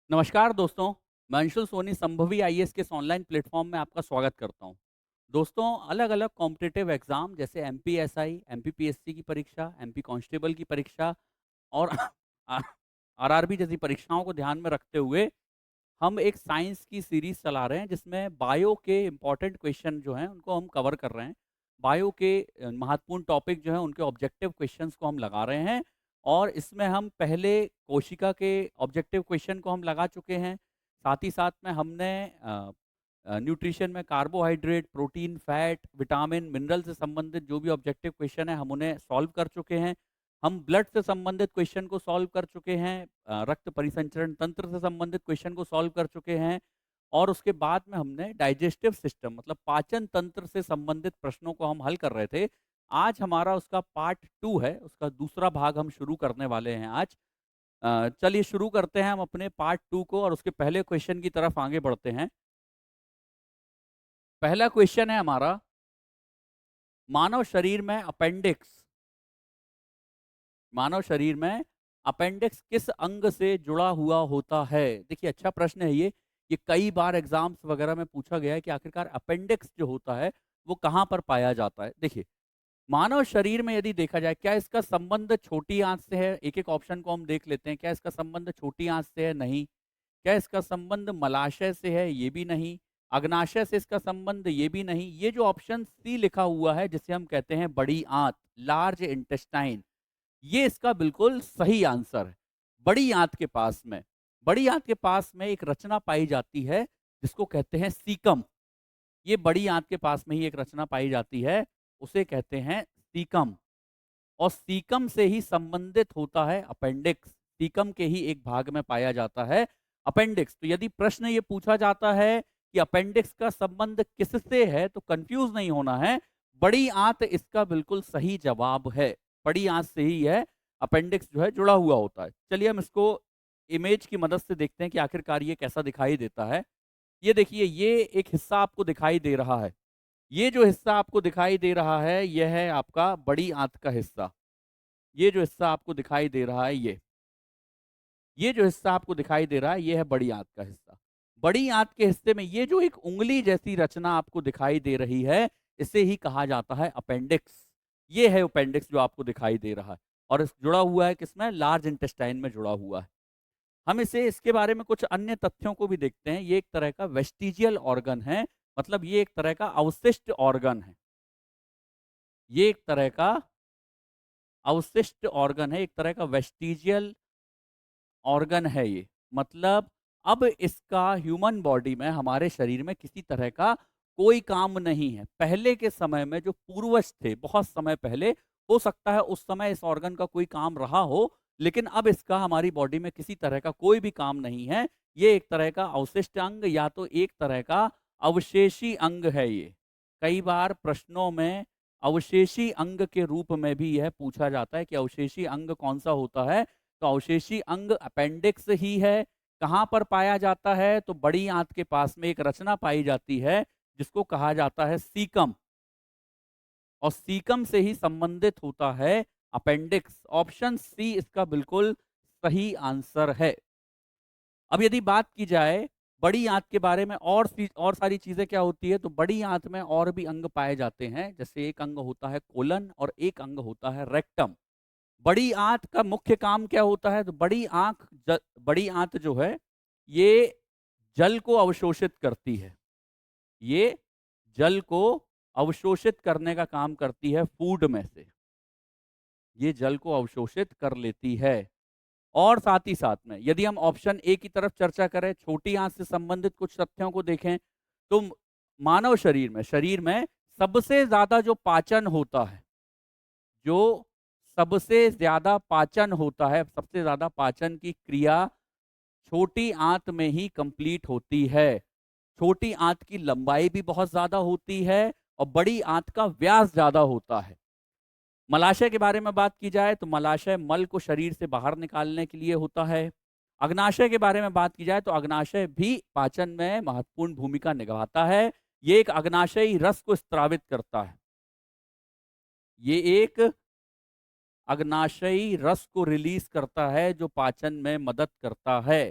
नमस्कार दोस्तों, मैं अंशुल सोनी संभवी आईएएस के इस ऑनलाइन प्लेटफॉर्म में आपका स्वागत करता हूं। दोस्तों, अलग-अलग कॉम्पिटिटिव एग्जाम जैसे एमपीएसआई, एमपीपीएससी की परीक्षा, एमपी कांस्टेबल की परीक्षा और आरआरबी जैसी परीक्षाओं को ध्यान में रखते हुए हम एक साइंस की सीरीज चला रहे हैं जिसमें बायो के इम्पोर्टेंट क्वेश्चन जो हैं उनको हम कवर कर रहे हैं। बायो के महत्वपूर्ण टॉपिक जो हैं उनके ऑब्जेक्टिव क्वेश्चंस को हम लगा रहे हैं और इसमें हम पहले कोशिका के ऑब्जेक्टिव क्वेश्चन को हम लगा चुके हैं। साथ ही साथ में हमने न्यूट्रिशन में carbohydrate, protein, fat, vitamin, mineral से संबंधित जो भी ऑब्जेक्टिव क्वेश्चन है हम उन्हें सॉल्व कर चुके हैं। हम ब्लड से संबंधित क्वेश्चन को सॉल्व कर चुके हैं, रक्त परिसंचरण तंत्र से संबंधित क्वेश्चन को सॉल्व कर चुके हैं और उसके बाद में हमने डाइजेस्टिव सिस्टम मतलब पाचन तंत्र से संबंधित प्रश्नों को हम हल कर रहे थे। आज हमारा उसका पार्ट 2 है, उसका दूसरा भाग हम शुरू करने वाले हैं आज। चलिए शुरू करते हैं हम अपने पार्ट 2 को और उसके पहले क्वेश्चन की तरफ आगे बढ़ते हैं। पहला क्वेश्चन है हमारा, मानव शरीर में अपेंडिक्स मानव शरीर में अपेंडिक्स किस अंग से जुड़ा हुआ होता है? देखिए, अच्छा प्रश्न है ये कई बार एग्जाम्स वगैरह में पूछा गया है कि आखिरकार अपेंडिक्स जो होता है वो कहाँ पर पाया जाता है। देखिए, मानव शरीर में यदि देखा जाए, क्या इसका संबंध छोटी आंत से है? एक एक ऑप्शन को हम देख लेते हैं। क्या इसका संबंध छोटी आंत से है? नहीं। क्या इसका संबंध मलाशय से है? ये भी नहीं। अग्नाशय से इसका संबंध? ये भी नहीं। ये जो ऑप्शन सी लिखा हुआ है जिसे हम कहते हैं बड़ी आंत, लार्ज इंटेस्टाइन, ये इसका बिल्कुल सही आंसर है। बड़ी आंत के पास में बड़ी आंत के पास में एक रचना पाई जाती है जिसको कहते हैं सीकम। ये बड़ी आंत के पास में ही एक रचना पाई जाती है, उसे कहते हैं सीकम। और सीकम से ही संबंधित होता है अपेंडिक्स। सीकम के ही एक भाग में पाया जाता है अपेंडिक्स। तो यदि प्रश्न ये पूछा जाता है कि अपेंडिक्स का संबंध किससे है, तो कंफ्यूज नहीं होना है। बड़ी आंत इसका बिल्कुल सही जवाब है। बड़ी आंत से ही है अपेंडिक्स जो है जुड़ा हुआ होता है। चलिए हम इसको इमेज की मदद से देखते हैं कि आखिरकार ये कैसा दिखाई देता है। ये देखिए, ये एक हिस्सा आपको दिखाई दे रहा है। ये जो हिस्सा आपको दिखाई दे रहा है, यह है आपका बड़ी आंत का हिस्सा। ये जो हिस्सा आपको दिखाई दे रहा है, ये जो हिस्सा आपको दिखाई दे रहा है, ये है बड़ी आंत का हिस्सा। बड़ी आंत के हिस्से में ये जो एक उंगली जैसी रचना आपको दिखाई दे रही है, इसे ही कहा जाता है अपेंडिक्स। ये है अपेंडिक्स जो आपको दिखाई दे रहा है और जुड़ा हुआ है किसमें? लार्ज इंटेस्टाइन में जुड़ा हुआ है। हम इसे इसके बारे में कुछ अन्य तथ्यों को भी देखते हैं। ये एक तरह का वेस्टिजियल ऑर्गन है, मतलब ये एक तरह का अवशिष्ट ऑर्गन है। ये एक तरह का अवशिष्ट ऑर्गन है, एक तरह का वेस्टिजियल ऑर्गन है ये। मतलब अब इसका ह्यूमन बॉडी में, हमारे शरीर में किसी तरह का कोई काम नहीं है। पहले के समय में जो पूर्वज थे, बहुत समय पहले, हो सकता है उस समय इस ऑर्गन का कोई काम रहा हो, लेकिन अब इसका हमारी बॉडी में किसी तरह का कोई भी काम नहीं है। ये एक तरह का अवशिष्ट अंग या तो एक तरह का अवशेषी अंग है ये। कई बार प्रश्नों में अवशेषी अंग के रूप में भी यह पूछा जाता है कि अवशेषी अंग कौन सा होता है। तो अवशेषी अंग अपेंडिक्स ही है। कहाँ पर पाया जाता है? तो बड़ी आंत के पास में एक रचना पाई जाती है जिसको कहा जाता है सीकम, और सीकम से ही संबंधित होता है अपेंडिक्स। ऑप्शन सी इसका बिल्कुल सही आंसर है। अब यदि बात की जाए बड़ी आंत के बारे में, और सारी चीजें क्या होती है, तो बड़ी आंत में और भी अंग पाए जाते हैं। जैसे एक अंग होता है कोलन और एक अंग होता है रेक्टम। बड़ी आंत का मुख्य काम क्या होता है? तो बड़ी आंत जो है, ये जल को अवशोषित करती है। ये जल को अवशोषित करने का काम करती है फूड में से। ये जल को अवशोषित कर लेती है। और साथ ही साथ में यदि हम ऑप्शन ए की तरफ चर्चा करें, छोटी आंत से संबंधित कुछ तथ्यों को देखें, तो मानव शरीर में सबसे ज्यादा जो पाचन होता है, जो सबसे ज़्यादा पाचन होता है, सबसे ज़्यादा पाचन की क्रिया छोटी आंत में ही कंप्लीट होती है। छोटी आंत की लंबाई भी बहुत ज़्यादा होती है और बड़ी आंत का व्यास ज़्यादा होता है। मलाशय के बारे में बात की जाए तो मलाशय मल को शरीर से बाहर निकालने के लिए होता है। अग्नाशय के बारे में बात की जाए तो अग्नाशय भी पाचन में महत्वपूर्ण भूमिका निभाता है। ये एक अग्नाशयी रस को स्त्रावित करता है। ये एक अग्नाशयी रस को रिलीज करता है जो पाचन में मदद करता है।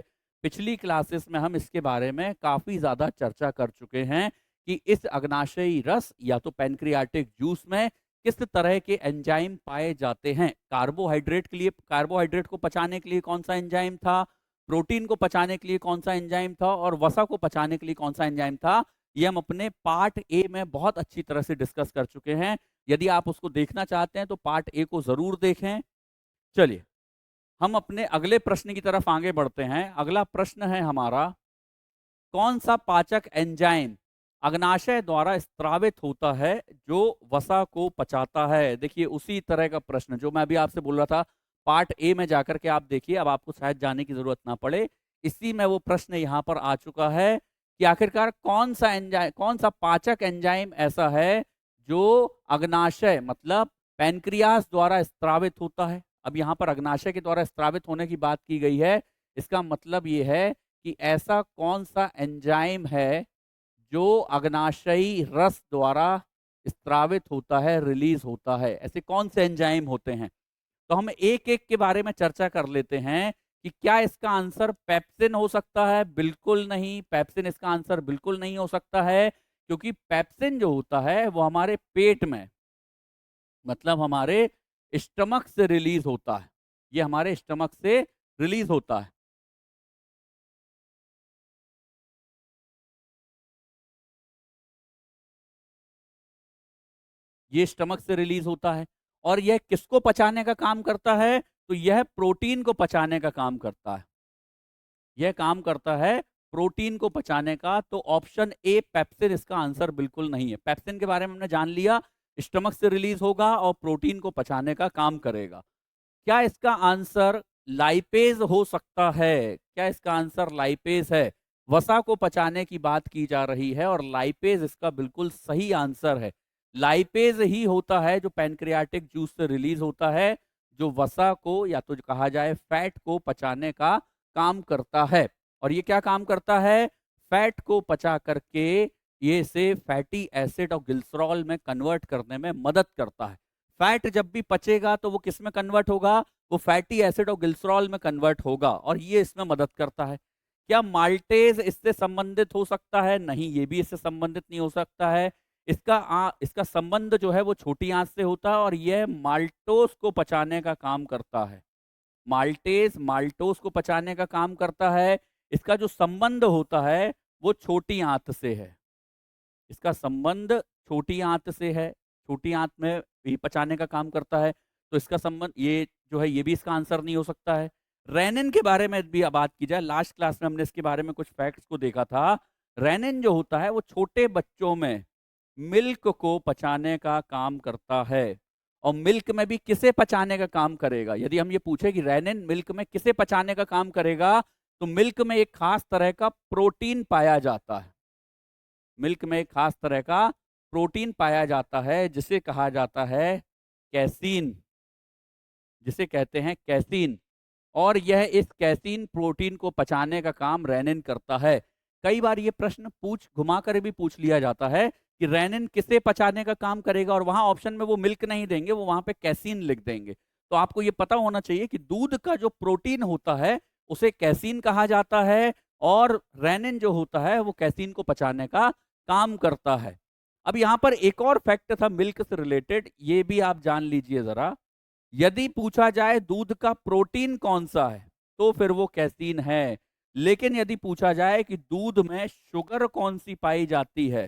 पिछली क्लासेस में हम इसके बारे में काफी ज्यादा चर्चा कर चुके हैं कि इस अग्नाशयी रस या तो पैनक्रियाटिक जूस में किस तरह के एंजाइम पाए जाते हैं। कार्बोहाइड्रेट के लिए, कार्बोहाइड्रेट को पचाने के लिए कौन सा एंजाइम था, प्रोटीन को पचाने के लिए कौन सा एंजाइम था, और वसा को पचाने के लिए कौन सा एंजाइम था। ये हम अपने पार्ट ए में बहुत अच्छी तरह से डिस्कस कर चुके हैं। यदि आप उसको देखना चाहते हैं तो पार्ट ए को जरूर देखें। चलिए हम अपने अगले प्रश्न की तरफ आगे बढ़ते हैं। अगला प्रश्न है हमारा, कौन सा पाचक एंजाइम अग्नाशय द्वारा स्त्रावित होता है जो वसा को पचाता है। देखिए उसी तरह का प्रश्न जो मैं अभी आपसे बोल रहा था, पार्ट ए में जाकर के आप देखिए, अब आपको शायद जाने की जरूरत ना पड़े, इसी में वो प्रश्न यहां पर आ चुका है कि आखिरकार कौन सा एंजाइम, कौन सा पाचक एंजाइम ऐसा है जो अग्नाशय मतलब पैनक्रियास द्वारा स्त्रावित होता है। अब यहाँ पर अग्नाशय के द्वारा स्त्रावित होने की बात की गई है, इसका मतलब ये है कि ऐसा कौन सा एंजाइम है जो अग्नाशयी रस द्वारा स्त्रावित होता है, रिलीज होता है। ऐसे कौन से एंजाइम होते हैं, तो हम एक एक के बारे में चर्चा कर लेते हैं कि क्या इसका आंसर पेप्सिन हो सकता है। बिल्कुल नहीं, पेप्सिन इसका आंसर बिल्कुल नहीं हो सकता है, क्योंकि पेप्सिन जो होता है वो हमारे पेट में मतलब हमारे स्टमक से रिलीज होता है। ये हमारे स्टमक से रिलीज होता है। ये स्टमक से रिलीज होता है। और यह किसको पचाने का काम करता है, तो यह प्रोटीन को पचाने का काम करता है। यह काम करता है प्रोटीन को पचाने का। तो ऑप्शन ए पेप्सिन इसका आंसर बिल्कुल नहीं है। पेप्सिन के बारे में हमने जान लिया, स्टमक से रिलीज होगा और प्रोटीन को पचाने का काम करेगा। क्या इसका आंसर लाइपेज हो सकता है? क्या इसका आंसर लाइपेज है? वसा को पचाने की बात की जा रही है और लाइपेज इसका बिल्कुल सही आंसर है। लाइपेज ही होता है जो पैनक्रियाटिक जूस से रिलीज होता है, जो वसा को या तो कहा जाए फैट को पचाने का काम करता है। और ये क्या काम करता है? फैट को पचा करके ये इसे फैटी एसिड और ग्लिसरॉल में कन्वर्ट करने में मदद करता है। फैट जब भी पचेगा तो वो किस में कन्वर्ट होगा? वो फैटी एसिड और ग्लिसरॉल में कन्वर्ट होगा और ये इसमें मदद करता है। क्या माल्टेज इससे संबंधित हो सकता है? नहीं, ये भी इससे संबंधित नहीं हो सकता है। इसका संबंध जो है वो छोटी आंत से होता है और यह माल्टोस को पचाने का काम करता है। माल्टेज माल्टोस को पचाने का काम करता है। इसका जो संबंध होता है वो छोटी आंत से है। इसका संबंध छोटी आंत से है, छोटी आंत में ये पचाने का काम करता है। तो इसका संबंध ये जो है ये भी इसका आंसर नहीं हो सकता है। रेनिन के बारे में भी बात की जाए, लास्ट क्लास में हमने इसके बारे में कुछ फैक्ट्स को देखा था। रेनिन जो होता है वो छोटे बच्चों में मिल्क को पचाने का काम करता है। और मिल्क में भी किसे पचाने का काम करेगा? यदि हम ये पूछे कि रेनिन मिल्क में किसे पचाने का काम करेगा, तो मिल्क में एक खास तरह का प्रोटीन पाया जाता है। मिल्क में एक खास तरह का प्रोटीन पाया जाता है जिसे कहा जाता है कैसीन, जिसे कहते हैं कैसीन। और यह इस कैसीन प्रोटीन को पचाने का काम रेनिन करता है। कई बार ये प्रश्न पूछ घुमा कर भी पूछ लिया जाता है कि रेनिन किसे पचाने का काम करेगा, और वहां ऑप्शन में वो मिल्क नहीं देंगे, वो वहां पे कैसीन लिख देंगे। तो आपको ये पता होना चाहिए कि दूध का जो प्रोटीन होता है उसे कैसीन कहा जाता है, और रेनिन जो होता है वो कैसीन को पचाने का काम करता है। अब यहाँ पर एक और फैक्ट था मिल्क से रिलेटेड, ये भी आप जान लीजिए जरा। यदि पूछा जाए दूध का प्रोटीन कौन सा है, तो फिर वो कैसीन है। लेकिन यदि पूछा जाए कि दूध में शुगर कौन सी पाई जाती है,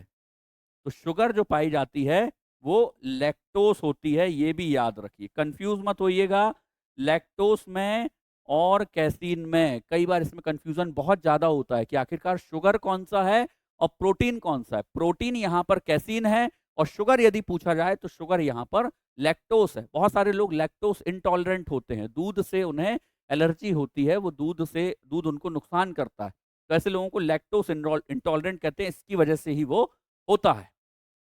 तो शुगर जो पाई जाती है वो लैक्टोस होती है। ये भी याद रखिए, कंफ्यूज मत होइएगा। लैक्टोस में और कैसीन में कई बार इसमें कंफ्यूजन बहुत ज्यादा होता है कि आखिरकार शुगर कौन सा है और प्रोटीन कौन सा है। प्रोटीन यहाँ पर कैसीन है और शुगर यदि पूछा जाए तो शुगर यहाँ पर लैक्टोस है। बहुत सारे लोग लैक्टोस इंटॉलरेंट होते हैं, दूध से उन्हें एलर्जी होती है, वो दूध उनको नुकसान करता है, तो ऐसे लोगों को लैक्टोस इंटॉलरेंट कहते हैं। इसकी वजह से ही वो होता है।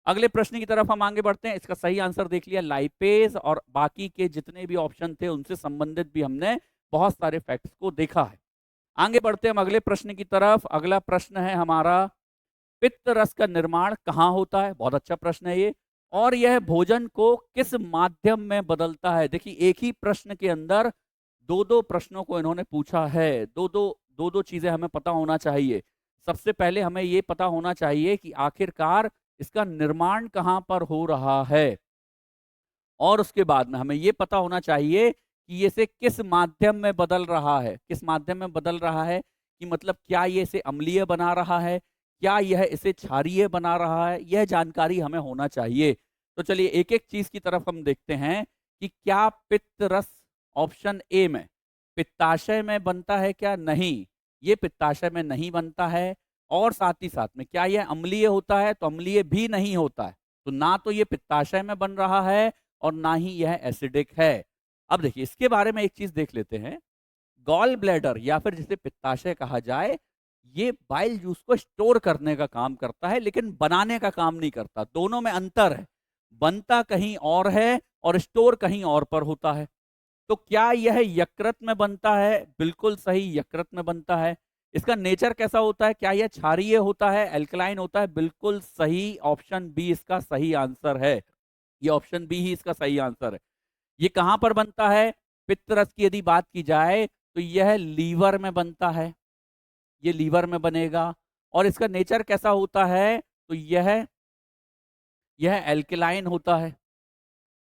अगले प्रश्न की तरफ हम आगे बढ़ते हैं। इसका सही आंसर देख लिया लाइपेज, और बाकी के जितने भी ऑप्शन थे उनसे संबंधित भी हमने बहुत सारे फैक्ट्स को देखा है। आगे बढ़ते हैं हम अगले प्रश्न की तरफ। अगला प्रश्न है हमारा, पित्त रस का निर्माण कहाँ होता है? बहुत अच्छा प्रश्न है ये। और यह भोजन को किस माध्यम में बदलता है? देखिए एक ही प्रश्न के अंदर दो दो प्रश्नों को इन्होंने पूछा है, दो दो दो दो चीजें हमें पता होना चाहिए। सबसे पहले हमें ये पता होना चाहिए कि आखिरकार इसका निर्माण कहाँ पर हो रहा है, और उसके बाद में हमें ये पता होना चाहिए कि ये इसे किस माध्यम में बदल रहा है। किस माध्यम में बदल रहा है कि मतलब क्या ये इसे अम्लीय बना रहा है, क्या यह इसे क्षारीय बना रहा है, यह जानकारी हमें होना चाहिए। तो चलिए एक एक चीज की तरफ हम देखते हैं कि क्या पित्त रस ऑप्शन ए में पित्ताशय में बनता है क्या? नहीं, ये पित्ताशय में नहीं बनता है। और साथ ही साथ में क्या यह अम्लीय होता है? तो अम्लीय भी नहीं होता है। तो ना तो ये पित्ताशय में बन रहा है और ना ही यह एसिडिक है। अब देखिए इसके बारे में एक चीज देख लेते हैं। गॉल ब्लैडर या फिर जिसे पित्ताशय कहा जाए, ये बाइल जूस को स्टोर करने का काम करता है लेकिन बनाने का काम नहीं करता। दोनों में अंतर है, बनता कहीं और है और स्टोर कहीं और पर होता है। तो क्या यह यकृत में बनता है? बिल्कुल सही, यकृत में बनता है। इसका नेचर कैसा होता है? क्या यह क्षारीय होता है, एल्कलाइन होता है? बिल्कुल सही, ऑप्शन बी इसका सही आंसर है। ये ऑप्शन बी ही इसका सही आंसर है। ये कहां पर बनता है? पित्त रस की यदि बात की जाए तो यह लीवर में बनता है, ये लीवर में बनेगा। और इसका नेचर कैसा होता है? तो यह एल्कलाइन होता है।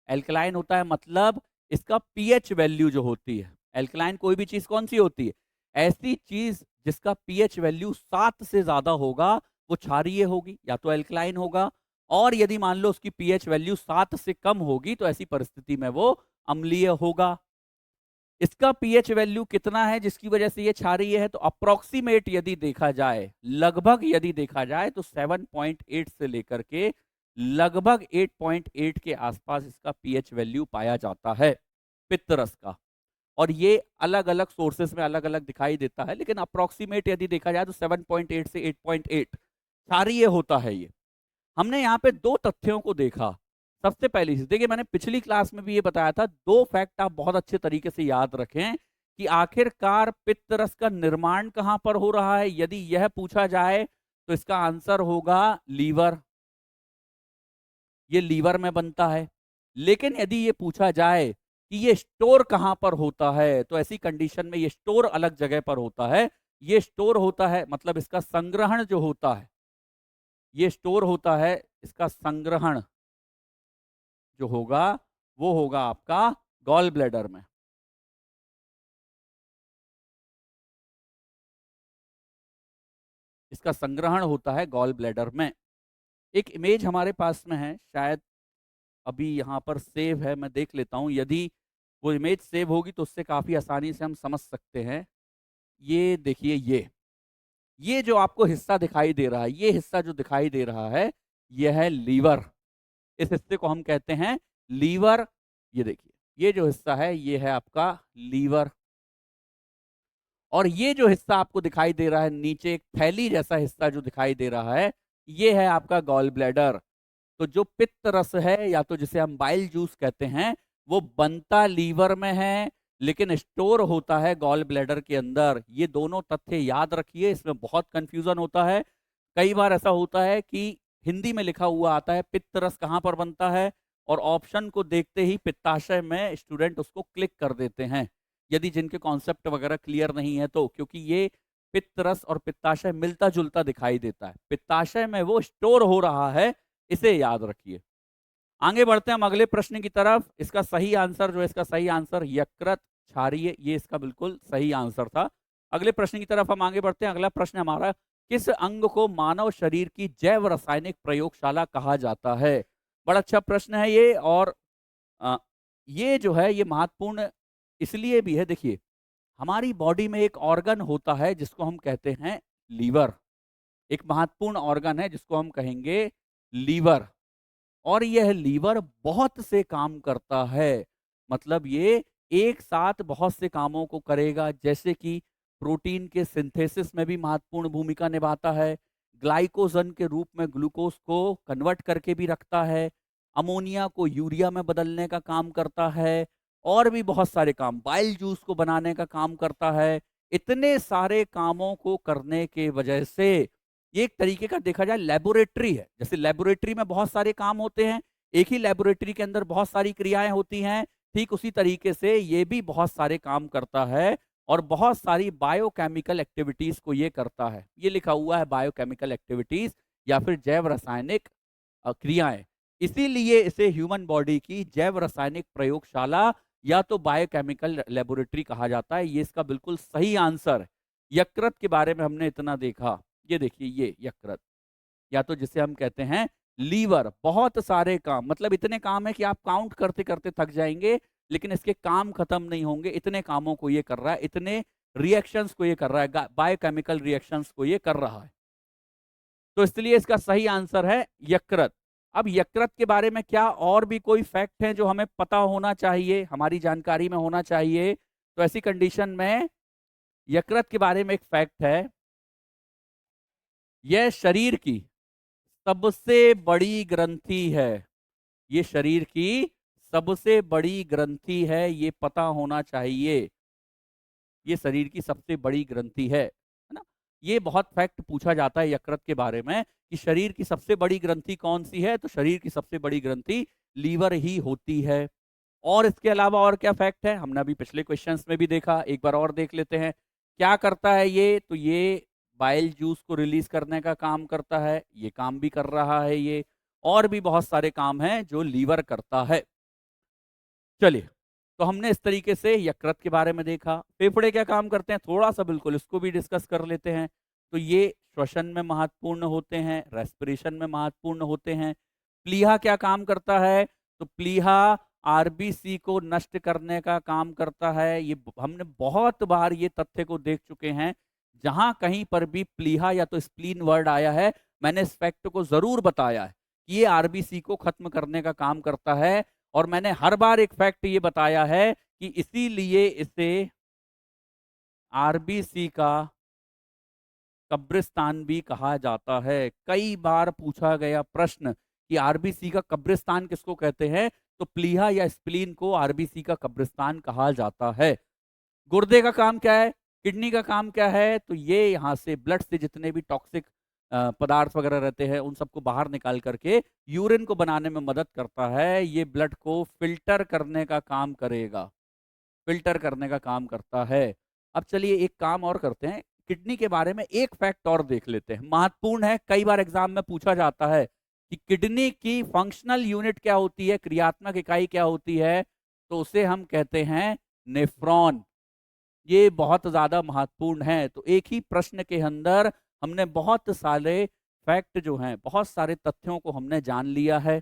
एल्कलाइन होता है मतलब इसका पीएच वैल्यू जो होती है, एल्कलाइन कोई भी चीज कौन सी होती है? ऐसी चीज जिसका पीएच वैल्यू 7 से ज्यादा होगा वो क्षारीय होगी या तो एल्कलाइन होगा। और यदि मान लो उसकी पीएच वैल्यू 7 से कम होगी तो ऐसी परिस्थिति में वो अम्लीय होगा। इसका पीएच वैल्यू कितना है जिसकी वजह से ये क्षारीय है? तो अप्रोक्सीमेट यदि देखा जाए, लगभग यदि देखा जाए तो 7.8 से लेकर के लगभग 8.8 के आसपास इसका पीएच वैल्यू पाया जाता है पित्त रस का। और ये अलग अलग सोर्सेस में अलग अलग दिखाई देता है, लेकिन अप्रोक्सीमेट यदि देखा जाए तो 7.8 से 8.8 क्षारीय होता है ये। हमने यहाँ पे दो तथ्यों को देखा। सबसे पहली चीज देखिए, मैंने पिछली क्लास में भी ये बताया था, दो फैक्ट आप बहुत अच्छे तरीके से याद रखें कि आखिरकार पित्त रस का निर्माण कहां पर हो रहा है। यदि यह पूछा जाए तो इसका आंसर होगा लीवर, ये लीवर में बनता है। लेकिन यदि ये पूछा जाए कि ये स्टोर कहां पर होता है, तो ऐसी कंडीशन में ये स्टोर अलग जगह पर होता है। ये स्टोर होता है मतलब इसका संग्रहण जो होता है, ये स्टोर होता है, इसका संग्रहण जो होगा वो होगा आपका गॉल ब्लैडर में। इसका संग्रहण होता है गॉल ब्लैडर में। एक इमेज हमारे पास में है, शायद अभी यहाँ पर सेव है, मैं देख लेता हूँ। यदि वो इमेज सेव होगी तो उससे काफी आसानी से हम समझ सकते हैं। ये देखिए, ये जो आपको हिस्सा दिखाई दे रहा है, ये हिस्सा जो दिखाई दे रहा है, यह है लीवर। इस हिस्से को हम कहते हैं लीवर। ये देखिए, ये जो हिस्सा है ये है आपका लीवर। और ये जो हिस्सा आपको दिखाई दे रहा है नीचे, एक थैली जैसा हिस्सा जो दिखाई दे रहा है, ये है आपका गॉल ब्लैडर। तो जो पित्त रस है या तो जिसे हम बाइल जूस कहते हैं, वो बनता लीवर में है लेकिन स्टोर होता है गॉल ब्लैडर के अंदर। ये दोनों तथ्य याद रखिए, इसमें बहुत कंफ्यूजन होता है। कई बार ऐसा होता है कि हिंदी में लिखा हुआ आता है पित्त रस कहाँ पर बनता है, और ऑप्शन को देखते ही पित्ताशय में स्टूडेंट उसको क्लिक कर देते हैं, यदि जिनके कॉन्सेप्ट वगैरह क्लियर नहीं है तो। क्योंकि ये पित्त रस और पित्ताशय मिलता जुलता दिखाई देता है, पित्ताशय में वो स्टोर हो रहा है, इसे याद रखिए। आगे बढ़ते हैं हम अगले प्रश्न की तरफ। इसका सही आंसर जो है, इसका सही आंसर यकृत क्षारीय, ये इसका बिल्कुल सही आंसर था। अगले प्रश्न की तरफ हम आगे बढ़ते हैं। अगला प्रश्न हमारा, किस अंग को मानव शरीर की जैव रासायनिक प्रयोगशाला कहा जाता है? बड़ा अच्छा प्रश्न है ये। और अ, ये जो है ये महत्वपूर्ण इसलिए भी है। देखिए, हमारी बॉडी में एक ऑर्गन होता है जिसको हम कहते हैं लीवर। एक महत्वपूर्ण ऑर्गन है जिसको हम कहेंगे लीवर। और यह लीवर बहुत से काम करता है, मतलब ये एक साथ बहुत से कामों को करेगा। जैसे कि प्रोटीन के सिंथेसिस में भी महत्वपूर्ण भूमिका निभाता है, ग्लाइकोजन के रूप में ग्लूकोज को कन्वर्ट करके भी रखता है, अमोनिया को यूरिया में बदलने का काम करता है, और भी बहुत सारे काम, बाइल जूस को बनाने का काम करता है। इतने सारे कामों को करने के वजह से ये एक तरीके का देखा जाए लेबोरेटरी है। जैसे लेबोरेटरी में बहुत सारे काम होते हैं, एक ही लेबोरेटरी के अंदर बहुत सारी क्रियाएं होती हैं, ठीक उसी तरीके से ये भी बहुत सारे काम करता है। और बहुत सारी बायोकेमिकल एक्टिविटीज को ये करता है। ये लिखा हुआ है बायोकेमिकल एक्टिविटीज या फिर जैव रासायनिक क्रियाएं। इसीलिए इसे ह्यूमन बॉडी की जैव रासायनिक प्रयोगशाला या तो बायोकेमिकल लेबोरेटरी कहा जाता है। ये इसका बिल्कुल सही आंसर है। यकृत के बारे में हमने इतना देखा। ये देखिए, ये यकृत, या तो जिसे हम कहते हैं लीवर। बहुत सारे काम, मतलब इतने काम है कि आप काउंट करते करते थक जाएंगे, लेकिन इसके काम खत्म नहीं होंगे। इतने कामों को ये कर रहा है, इतने रिएक्शंस को ये कर रहा है, बायोकेमिकल रिएक्शंस को ये कर रहा है। तो इसलिए इसका सही आंसर है यकृत। अब यकृत के बारे में क्या और भी कोई फैक्ट है जो हमें पता होना चाहिए, हमारी जानकारी में होना चाहिए? तो ऐसी कंडीशन में यकृत के बारे में एक फैक्ट है, यह शरीर की सबसे बड़ी ग्रंथि है। ये शरीर की सबसे बड़ी ग्रंथि है, ये पता होना चाहिए। ये शरीर की सबसे बड़ी ग्रंथि है ना? ये बहुत फैक्ट पूछा जाता है यकृत के बारे में कि शरीर की सबसे बड़ी ग्रंथि कौन सी है, तो शरीर की सबसे बड़ी ग्रंथि लीवर ही होती है। और इसके अलावा और क्या फैक्ट है, हमने अभी पिछले क्वेश्चंस में भी देखा, एक बार और देख लेते हैं। क्या करता है ये? तो ये बाइल जूस को रिलीज करने का काम करता है, ये काम भी कर रहा है ये। और भी बहुत सारे काम हैं जो लीवर करता है। चलिए, तो हमने इस तरीके से यकृत के बारे में देखा। फेफड़े क्या काम करते हैं, थोड़ा सा बिल्कुल इसको भी डिस्कस कर लेते हैं। तो ये श्वसन में महत्वपूर्ण होते हैं, रेस्पिरेशन में महत्वपूर्ण होते हैं। प्लीहा क्या काम करता है? तो प्लीहा आरबीसी को नष्ट करने का काम करता है। ये हमने बहुत बार ये तथ्य को देख चुके हैं। जहां कहीं पर भी प्लीहा या तो स्प्लीन वर्ड आया है, मैंने इस फैक्ट को जरूर बताया है कि ये आरबीसी को खत्म करने का काम करता है। और मैंने हर बार एक फैक्ट ये बताया है कि इसीलिए इसे आरबीसी का कब्रिस्तान भी कहा जाता है। कई बार पूछा गया प्रश्न कि आरबीसी का कब्रिस्तान किसको कहते हैं, तो प्लीहा या स्प्लीन को आरबीसी का कब्रिस्तान कहा जाता है। गुर्दे का काम क्या है, किडनी का काम क्या है? तो ये यहाँ से ब्लड से जितने भी टॉक्सिक पदार्थ वगैरह रहते हैं उन सबको बाहर निकाल करके यूरिन को बनाने में मदद करता है। ये ब्लड को फिल्टर करने का काम करेगा, फिल्टर करने का काम करता है। अब चलिए एक काम और करते हैं, किडनी के बारे में एक फैक्ट और देख लेते हैं, महत्वपूर्ण है, कई बार एग्जाम में पूछा जाता है कि किडनी की फंक्शनल यूनिट क्या होती है, क्रियात्मक इकाई क्या होती है? तो उसे हम कहते हैं नेफ्रॉन। ये बहुत ज्यादा महत्वपूर्ण है। तो एक ही प्रश्न के अंदर हमने बहुत सारे फैक्ट जो हैं, बहुत सारे तथ्यों को हमने जान लिया है।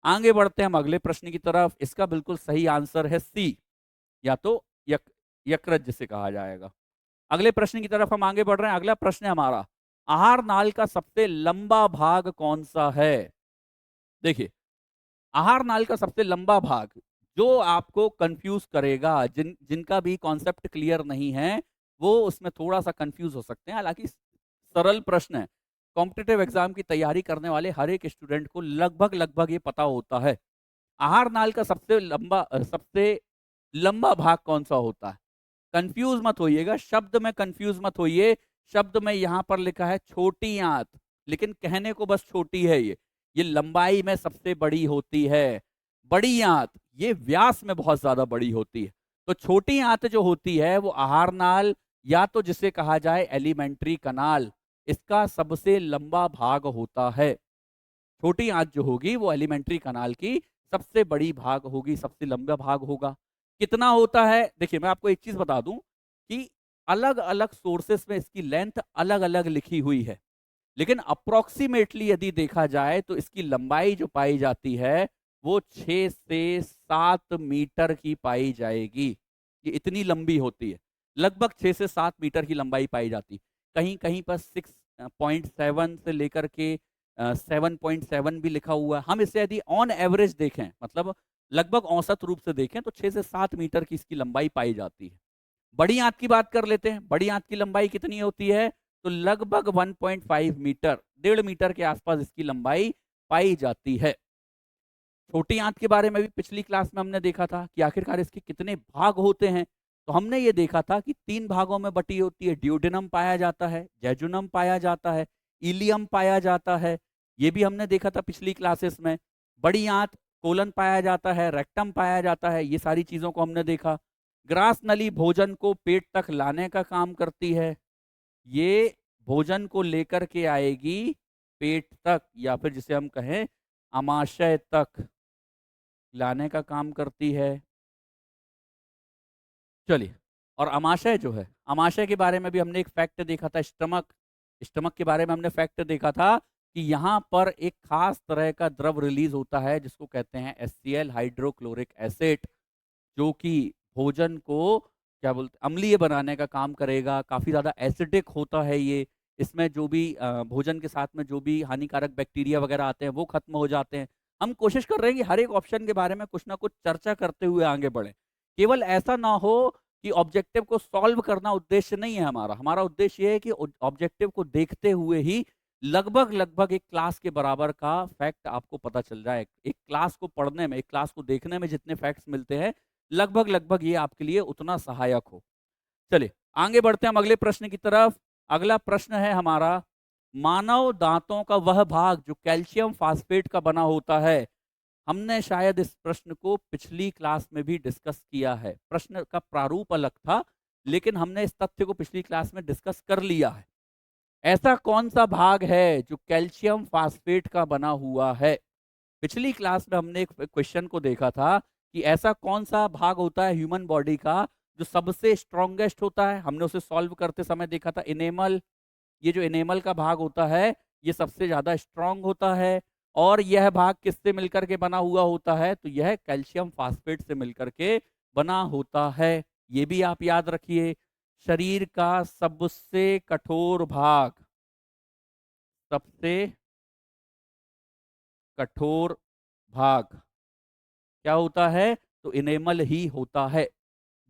आगे बढ़ते हैं हम अगले प्रश्न की तरफ। इसका बिल्कुल सही आंसर है सी, या तो यकृत जिसे कहा जाएगा। अगले प्रश्न की तरफ हम आगे बढ़ रहे हैं। अगला प्रश्न है हमारा, आहार नाल का सबसे लंबा भाग कौन सा है? देखिए, आहार नाल का सबसे लंबा भाग जो आपको कंफ्यूज करेगा, जिनका भी कॉन्सेप्ट क्लियर नहीं है वो उसमें थोड़ा सा कंफ्यूज हो सकते हैं। हालांकि सरल प्रश्न है, कॉम्पिटिटिव एग्जाम की तैयारी करने वाले हर एक स्टूडेंट को लगभग लगभग ये पता होता है। आहार नाल का सबसे लंबा भाग कौन सा होता है? कंफ्यूज मत होइएगा, शब्द में कंफ्यूज मत होइए। शब्द में यहां पर लिखा है छोटी आंत, लेकिन कहने को बस छोटी है। ये लंबाई में सबसे बड़ी होती है। बड़ी आंत ये व्यास में बहुत ज्यादा बड़ी होती है। तो छोटी आंत जो होती है वो आहार नाल, या तो जिसे कहा जाए एलिमेंट्री कनाल, इसका सबसे लंबा भाग होता है। छोटी आंत जो होगी वो एलिमेंट्री कनाल की सबसे बड़ी भाग होगी, सबसे लंबा भाग होगा। कितना होता है? देखिए, मैं आपको एक चीज बता दूं कि अलग अलग सोर्सेस में इसकी लेंथ अलग अलग लिखी हुई है, लेकिन अप्रोक्सीमेटली यदि देखा जाए तो इसकी लंबाई जो पाई जाती है वो 6 से 7 मीटर की पाई जाएगी। ये इतनी लंबी होती है, लगभग 6 से 7 मीटर की लंबाई पाई जाती। कहीं कहीं पर 6.7 से लेकर के 7.7 भी लिखा हुआ है। हम इसे यदि ऑन एवरेज देखें, मतलब लगभग औसत रूप से देखें, तो 6 से 7 मीटर की इसकी लंबाई पाई जाती है। बड़ी आंत की बात कर लेते हैं। बड़ी आंत की लंबाई कितनी होती है? तो लगभग 1.5 मीटर, 1.5 मीटर के आसपास इसकी लंबाई पाई जाती है। छोटी आंत के बारे में भी पिछली क्लास में हमने देखा था कि आखिरकार इसके कितने भाग होते हैं। तो हमने ये देखा था कि 3 भागों में बटी होती है। ड्यूडेनम पाया जाता है, जेजुनम पाया जाता है, इलियम पाया जाता है। ये भी हमने देखा था पिछली क्लासेस में। बड़ी आंत कोलन पाया जाता है, रेक्टम पाया जाता है, ये सारी चीजों को हमने देखा। ग्रास नली भोजन को पेट तक लाने का काम करती है। ये भोजन को लेकर के आएगी पेट तक, या फिर जिसे हम कहें आमाशय तक लाने का काम करती है। चलिए, और अमाशय जो है, अमाशय के बारे में भी हमने एक फैक्ट देखा था, स्टमक, स्टमक के बारे में हमने फैक्ट देखा था कि यहाँ पर एक खास तरह का द्रव रिलीज होता है जिसको कहते हैं HCl, हाइड्रोक्लोरिक एसिड, जो कि भोजन को क्या बोलते अम्लीय बनाने का काम करेगा। काफी ज्यादा एसिडिक होता है ये। इसमें जो भी भोजन के साथ में जो भी हानिकारक बैक्टीरिया वगैरह आते हैं वो खत्म हो जाते हैं। हम कोशिश कर रहे हैं कि हर एक ऑप्शन के बारे में कुछ ना कुछ चर्चा करते हुए आगे बढ़े। केवल ऐसा ना हो कि ऑब्जेक्टिव को सॉल्व करना उद्देश्य नहीं है हमारा। हमारा उद्देश्य ये है कि ऑब्जेक्टिव को देखते हुए ही लगभग लगभग एक क्लास के बराबर का फैक्ट आपको पता चल जाए। एक क्लास को पढ़ने में, एक क्लास को देखने में जितने फैक्ट्स मिलते हैं, लगभग लगभग ये आपके लिए उतना सहायक हो। चलिए आगे बढ़ते हैं हम अगले प्रश्न की तरफ। अगला प्रश्न है हमारा, मानव दांतों का वह भाग जो कैल्शियम फास्फेट का बना होता है। हमने शायद इस प्रश्न को पिछली क्लास में भी डिस्कस किया है। प्रश्न का प्रारूप अलग था, लेकिन हमने इस तथ्य को पिछली क्लास में डिस्कस कर लिया है। ऐसा कौन सा भाग है जो कैल्शियम फास्फेट का बना हुआ है? पिछली क्लास में हमने एक क्वेश्चन को देखा था कि ऐसा कौन सा भाग होता है ह्यूमन बॉडी का जो सबसे स्ट्रॉन्गेस्ट होता है। हमने उसे सॉल्व करते समय देखा था इनेमल। ये जो इनेमल का भाग होता है ये सबसे ज्यादा स्ट्रांग होता है। और यह भाग किससे मिलकर के बना हुआ होता है? तो यह कैल्शियम फास्फेट से मिलकर के बना होता है। ये भी आप याद रखिए। शरीर का सबसे कठोर भाग, सबसे कठोर भाग क्या होता है? तो इनेमल ही होता है।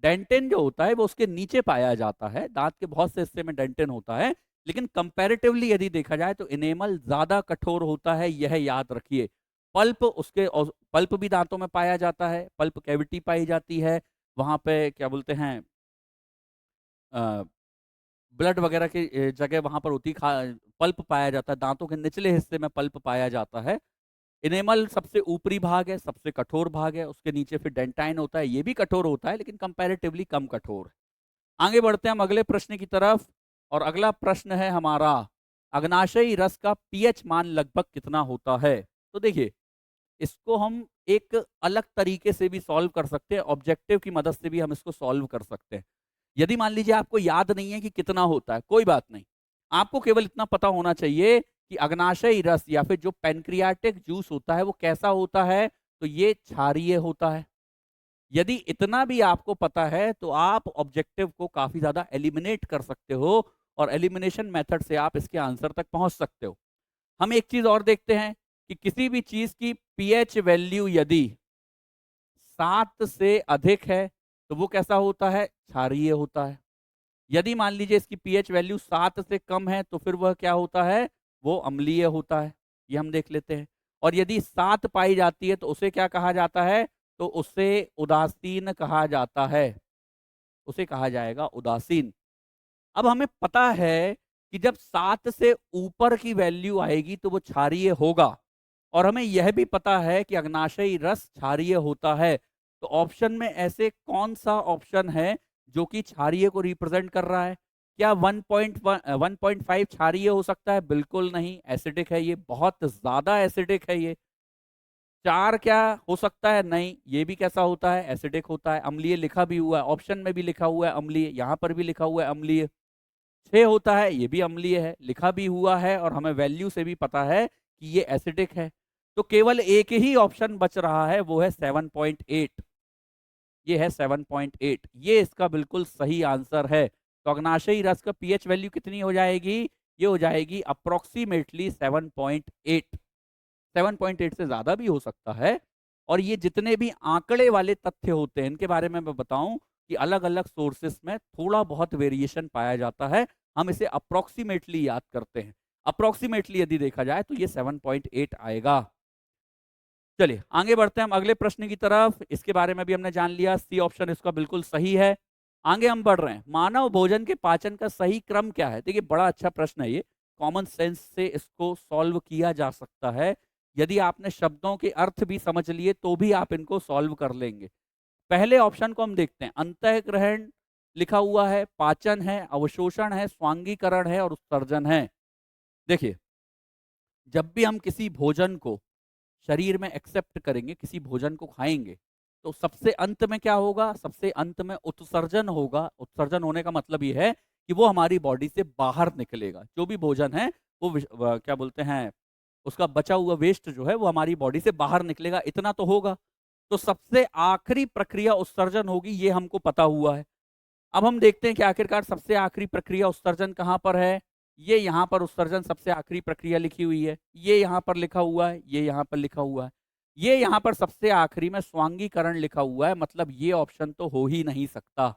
डेंटिन जो होता है वो उसके नीचे पाया जाता है। दांत के बहुत से हिस्से में डेंटिन होता है, लेकिन कंपैरेटिवली यदि देखा जाए तो इनेमल ज्यादा कठोर होता है, यह याद रखिए। पल्प उसके, और पल्प भी दांतों में पाया जाता है, पल्प कैविटी पाई जाती है। वहां पे क्या बोलते हैं, ब्लड वगैरह की जगह वहां पर होती पल्प पाया जाता है। दांतों के निचले हिस्से में पल्प पाया जाता है। इनेमल सबसे ऊपरी भाग है, सबसे कठोर भाग है। उसके नीचे फिर डेंटाइन होता है, ये भी कठोर होता है लेकिन कंपैरेटिवली कम कठोर है। आगे बढ़ते हैं हम अगले प्रश्न की तरफ। और अगला प्रश्न है हमारा, अग्नाशयी रस का पीएच मान लगभग कितना होता है? तो देखिए, इसको हम एक अलग तरीके से भी सॉल्व कर सकते हैं, ऑब्जेक्टिव की मदद से भी हम इसको सॉल्व कर सकते हैं। यदि मान लीजिए आपको याद नहीं है कि कितना होता है, कोई बात नहीं। आपको केवल इतना पता होना चाहिए कि अग्नाशयी रस या फिर जो पैनक्रियाटिक जूस होता है वो कैसा होता है? तो ये क्षारीय होता है। यदि इतना भी आपको पता है तो आप ऑब्जेक्टिव को काफी ज्यादा एलिमिनेट कर सकते हो, और एलिमिनेशन मेथड से आप इसके आंसर तक पहुंच सकते हो। हम एक चीज और देखते हैं कि किसी भी चीज की पीएच वैल्यू यदि 7 से अधिक है तो वो कैसा होता है? क्षारीय होता है। यदि मान लीजिए इसकी पीएच वैल्यू 7 से कम है तो फिर वह क्या होता है? वो अम्लीय होता है। ये हम देख लेते हैं। और यदि 7 पाई जाती है तो उसे क्या कहा जाता है? तो उसे उदासीन कहा जाता है। उसे कहा जाएगा उदासीन। अब हमें पता है कि जब 7 से ऊपर की वैल्यू आएगी तो वो क्षारीय होगा, और हमें यह भी पता है कि अग्नाशयी रस क्षारीय होता है। तो ऑप्शन में ऐसे कौन सा ऑप्शन है जो कि क्षारीय को रिप्रेजेंट कर रहा है? क्या 1.5 क्षारीय हो सकता है? बिल्कुल नहीं, एसिडिक है ये, बहुत ज्यादा एसिडिक है ये। 4 क्या हो सकता है? नहीं, ये भी कैसा होता है? एसिडिक होता है। अम्लीय लिखा भी हुआ है, ऑप्शन में भी लिखा हुआ है अम्लीय, यहाँ पर भी लिखा हुआ है अम्लीय। 6 होता है, ये भी अम्लीय है, लिखा भी हुआ है, और हमें वैल्यू से भी पता है कि ये एसिडिक है। तो केवल एक ही ऑप्शन बच रहा है, वो है 7.8। ये है 7.8, ये इसका बिल्कुल सही आंसर है। तो अग्नाशयी रस का पीएच वैल्यू कितनी हो जाएगी? ये हो जाएगी अप्रोक्सीमेटली 7.8। 7.8 से ज्यादा भी हो सकता है। और ये जितने भी आंकड़े वाले तथ्य होते हैं इनके बारे में मैं बताऊं कि अलग अलग सोर्सेस में थोड़ा बहुत वेरिएशन पाया जाता है। हम इसे अप्रोक्सीमेटली याद करते हैं। अप्रोक्सीमेटली यदि देखा जाए तो ये 7.8 आएगा। चलिए आगे बढ़ते हैं हम अगले प्रश्न की तरफ। इसके बारे में भी हमने जान लिया, सी ऑप्शन इसका बिल्कुल सही है। आगे हम बढ़ रहे हैं, मानव भोजन के पाचन का सही क्रम क्या है? देखिए बड़ा अच्छा प्रश्न है ये, कॉमन सेंस से इसको सॉल्व किया जा सकता है। यदि आपने शब्दों के अर्थ भी समझ लिए तो भी आप इनको सॉल्व कर लेंगे। पहले ऑप्शन को हम देखते हैं, अंतःग्रहण लिखा हुआ है, पाचन है, अवशोषण है, स्वांगीकरण है और उत्सर्जन है। देखिए, जब भी हम किसी भोजन को शरीर में एक्सेप्ट करेंगे, किसी भोजन को खाएंगे, तो सबसे अंत में क्या होगा? सबसे अंत में उत्सर्जन होगा। उत्सर्जन होने का मतलब ये है कि वो हमारी बॉडी से बाहर निकलेगा। जो भी भोजन है वो क्या बोलते हैं, उसका बचा हुआ वेस्ट जो है वो हमारी बॉडी से बाहर निकलेगा, इतना तो होगा। तो सबसे आखिरी प्रक्रिया उत्सर्जन होगी, ये हमको पता हुआ है। अब हम देखते हैं कि आखिरकार सबसे आखिरी प्रक्रिया उत्सर्जन कहाँ पर है। ये यहाँ पर उत्सर्जन सबसे आखिरी प्रक्रिया लिखी हुई है, ये यहाँ पर लिखा हुआ है, ये यहाँ पर लिखा हुआ है, ये यहाँ पर सबसे आखिरी में स्वांगीकरण लिखा हुआ है। मतलब ये ऑप्शन तो हो ही नहीं सकता।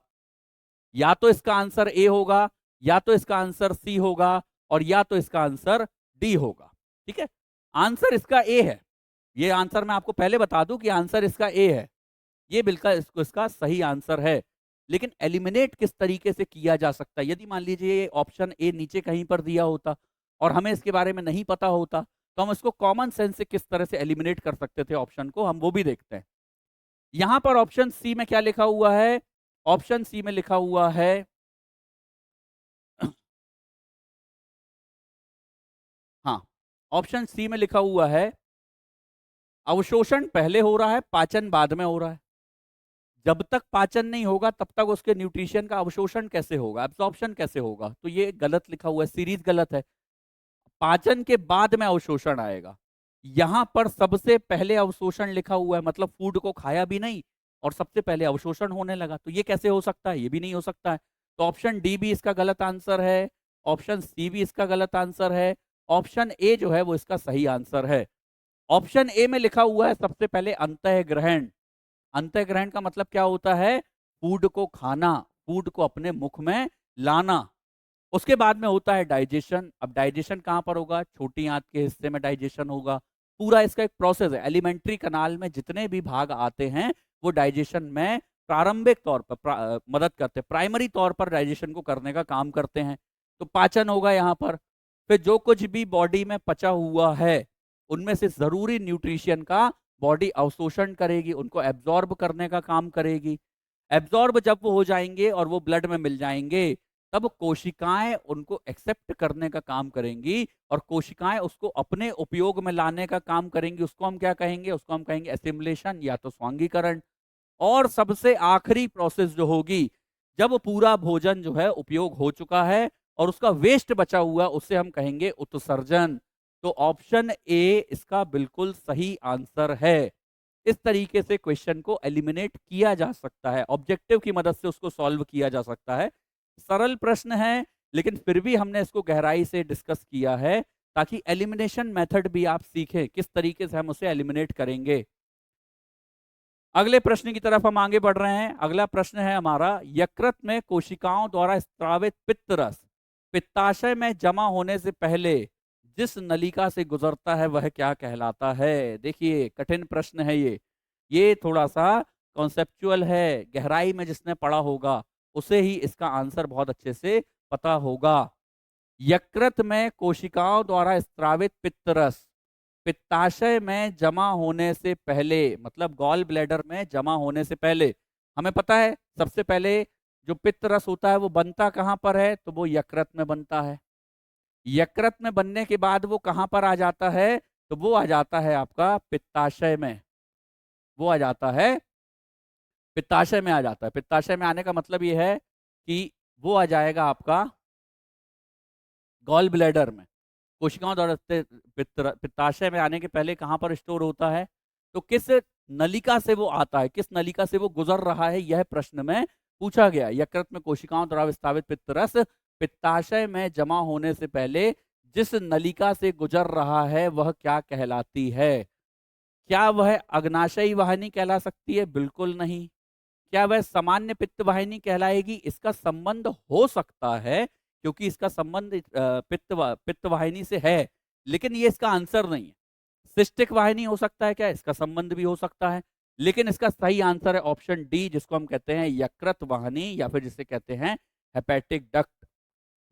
या तो इसका आंसर ए होगा, या तो इसका आंसर सी होगा, और या तो इसका आंसर डी होगा। ठीक है, आंसर इसका ए है। ये आंसर मैं आपको पहले बता दूं कि आंसर इसका ए है। ये बिल्कुल इसका सही आंसर है। लेकिन एलिमिनेट किस तरीके से किया जा सकता है? यदि मान लीजिए ये ऑप्शन ए नीचे कहीं पर दिया होता और हमें इसके बारे में नहीं पता होता, तो हम इसको कॉमन सेंस से किस तरह से एलिमिनेट कर सकते थे ऑप्शन को, हम वो भी देखते हैं। यहां पर ऑप्शन सी में क्या लिखा हुआ है? ऑप्शन सी में लिखा हुआ है हाँ, ऑप्शन सी में लिखा हुआ है अवशोषण पहले हो रहा है, पाचन बाद में हो रहा है। जब तक पाचन नहीं होगा तब तक उसके न्यूट्रिशन का अवशोषण कैसे होगा, एब्जॉर्प्शन कैसे होगा? तो ये गलत लिखा हुआ है, सीरीज गलत है। पाचन के बाद में अवशोषण आएगा। यहां पर सबसे पहले अवशोषण लिखा हुआ है, मतलब फूड को खाया भी नहीं और सबसे पहले अवशोषण होने लगा। तो ये कैसे हो सकता है? ये भी नहीं हो सकता है। तो ऑप्शन डी भी इसका गलत आंसर है, ऑप्शन सी भी इसका गलत आंसर है, ऑप्शन ए जो है वो इसका सही आंसर है। ऑप्शन ए में लिखा हुआ है सबसे पहले अंतःग्रहण। अंतःग्रहण का मतलब क्या होता है? फूड को खाना, फूड को अपने मुख में लाना। उसके बाद में होता है डाइजेशन। अब डाइजेशन कहां पर होगा? छोटी आंत के हिस्से में डाइजेशन होगा। पूरा इसका एक प्रोसेस है। एलिमेंट्री कनाल में जितने भी भाग आते हैं वो डाइजेशन में प्रारंभिक तौर पर मदद करते हैं, प्राइमरी तौर पर डाइजेशन को करने का काम करते हैं। तो पाचन होगा यहाँ पर। फिर जो कुछ भी बॉडी में पचा हुआ है उनमें से जरूरी न्यूट्रिशन का बॉडी अवशोषण करेगी, उनको एब्जॉर्ब करने का काम करेगी। एब्जॉर्ब जब वो हो जाएंगे और वो ब्लड में मिल जाएंगे, तब कोशिकाएं उनको एक्सेप्ट करने का काम करेंगी और कोशिकाएं उसको अपने उपयोग में लाने का काम करेंगी। उसको हम क्या कहेंगे? उसको हम कहेंगे एसिमिलेशन या तो स्वांगीकरण। और सबसे आखिरी प्रोसेस जो होगी, जब पूरा भोजन जो है उपयोग हो चुका है और उसका वेस्ट बचा हुआ, उसे हम कहेंगे उत्सर्जन। तो ऑप्शन ए इसका बिल्कुल सही आंसर है। इस तरीके से क्वेश्चन को एलिमिनेट किया जा सकता है, ऑब्जेक्टिव की मदद से उसको सॉल्व किया जा सकता है। सरल प्रश्न है, लेकिन फिर भी हमने इसको गहराई से डिस्कस किया है ताकि एलिमिनेशन मेथड भी आप सीखें, किस तरीके से हम उसे एलिमिनेट करेंगे। अगले प्रश्न की तरफ हम आगे बढ़ रहे हैं। अगला प्रश्न है हमारा, यकृत में कोशिकाओं द्वारा स्त्रावित पित्त रस पित्ताशय में जमा होने से पहले जिस नलिका से गुजरता है वह क्या कहलाता है? देखिए, कठिन प्रश्न है ये थोड़ा सा कॉन्सेप्चुअल है। गहराई में जिसने पढ़ा होगा उसे ही इसका आंसर बहुत अच्छे से पता होगा। यकृत में कोशिकाओं द्वारा स्त्रावित पित्त रस पित्ताशय में जमा होने से पहले, मतलब गॉल ब्लैडर में जमा होने से पहले, हमें पता है सबसे पहले जो पित्त रस होता है वो बनता कहां पर है? तो वो यकृत में बनता है। यकृत में बनने के बाद वो कहां पर आ जाता है? तो वो आ जाता है आपका पित्ताशय में। वो आ जाता है पित्ताशय में, आ जाता है। पित्ताशय में आने का मतलब ये है कि वो आ जाएगा आपका गॉल ब्लैडर में। कोशिकाओं द्वारा पित्ताशय में आने के पहले कहां पर स्टोर होता है? तो किस नलिका से वो आता है, किस नलिका से वो गुजर रहा है, यह प्रश्न में पूछा गया। यकृत में कोशिकाओं द्वारा विस्तावित पित्तरस पित्ताशय में जमा होने से पहले जिस नलिका से गुजर रहा है वह क्या कहलाती है? क्या वह अग्नाशयी वाहिनी कहला सकती है? बिल्कुल नहीं। क्या वह सामान्य पित्त वाहिनी कहलाएगी? इसका संबंध हो सकता है, क्योंकि इसका संबंध पित्त वाहिनी से है, लेकिन ये इसका आंसर नहीं है। सिस्टिक वाहिनी हो सकता है क्या? इसका संबंध भी हो सकता है, लेकिन इसका सही आंसर है ऑप्शन डी, जिसको हम कहते हैं यकृत वाहिनी या फिर जिसे कहते हैं हेपेटिक डक्ट।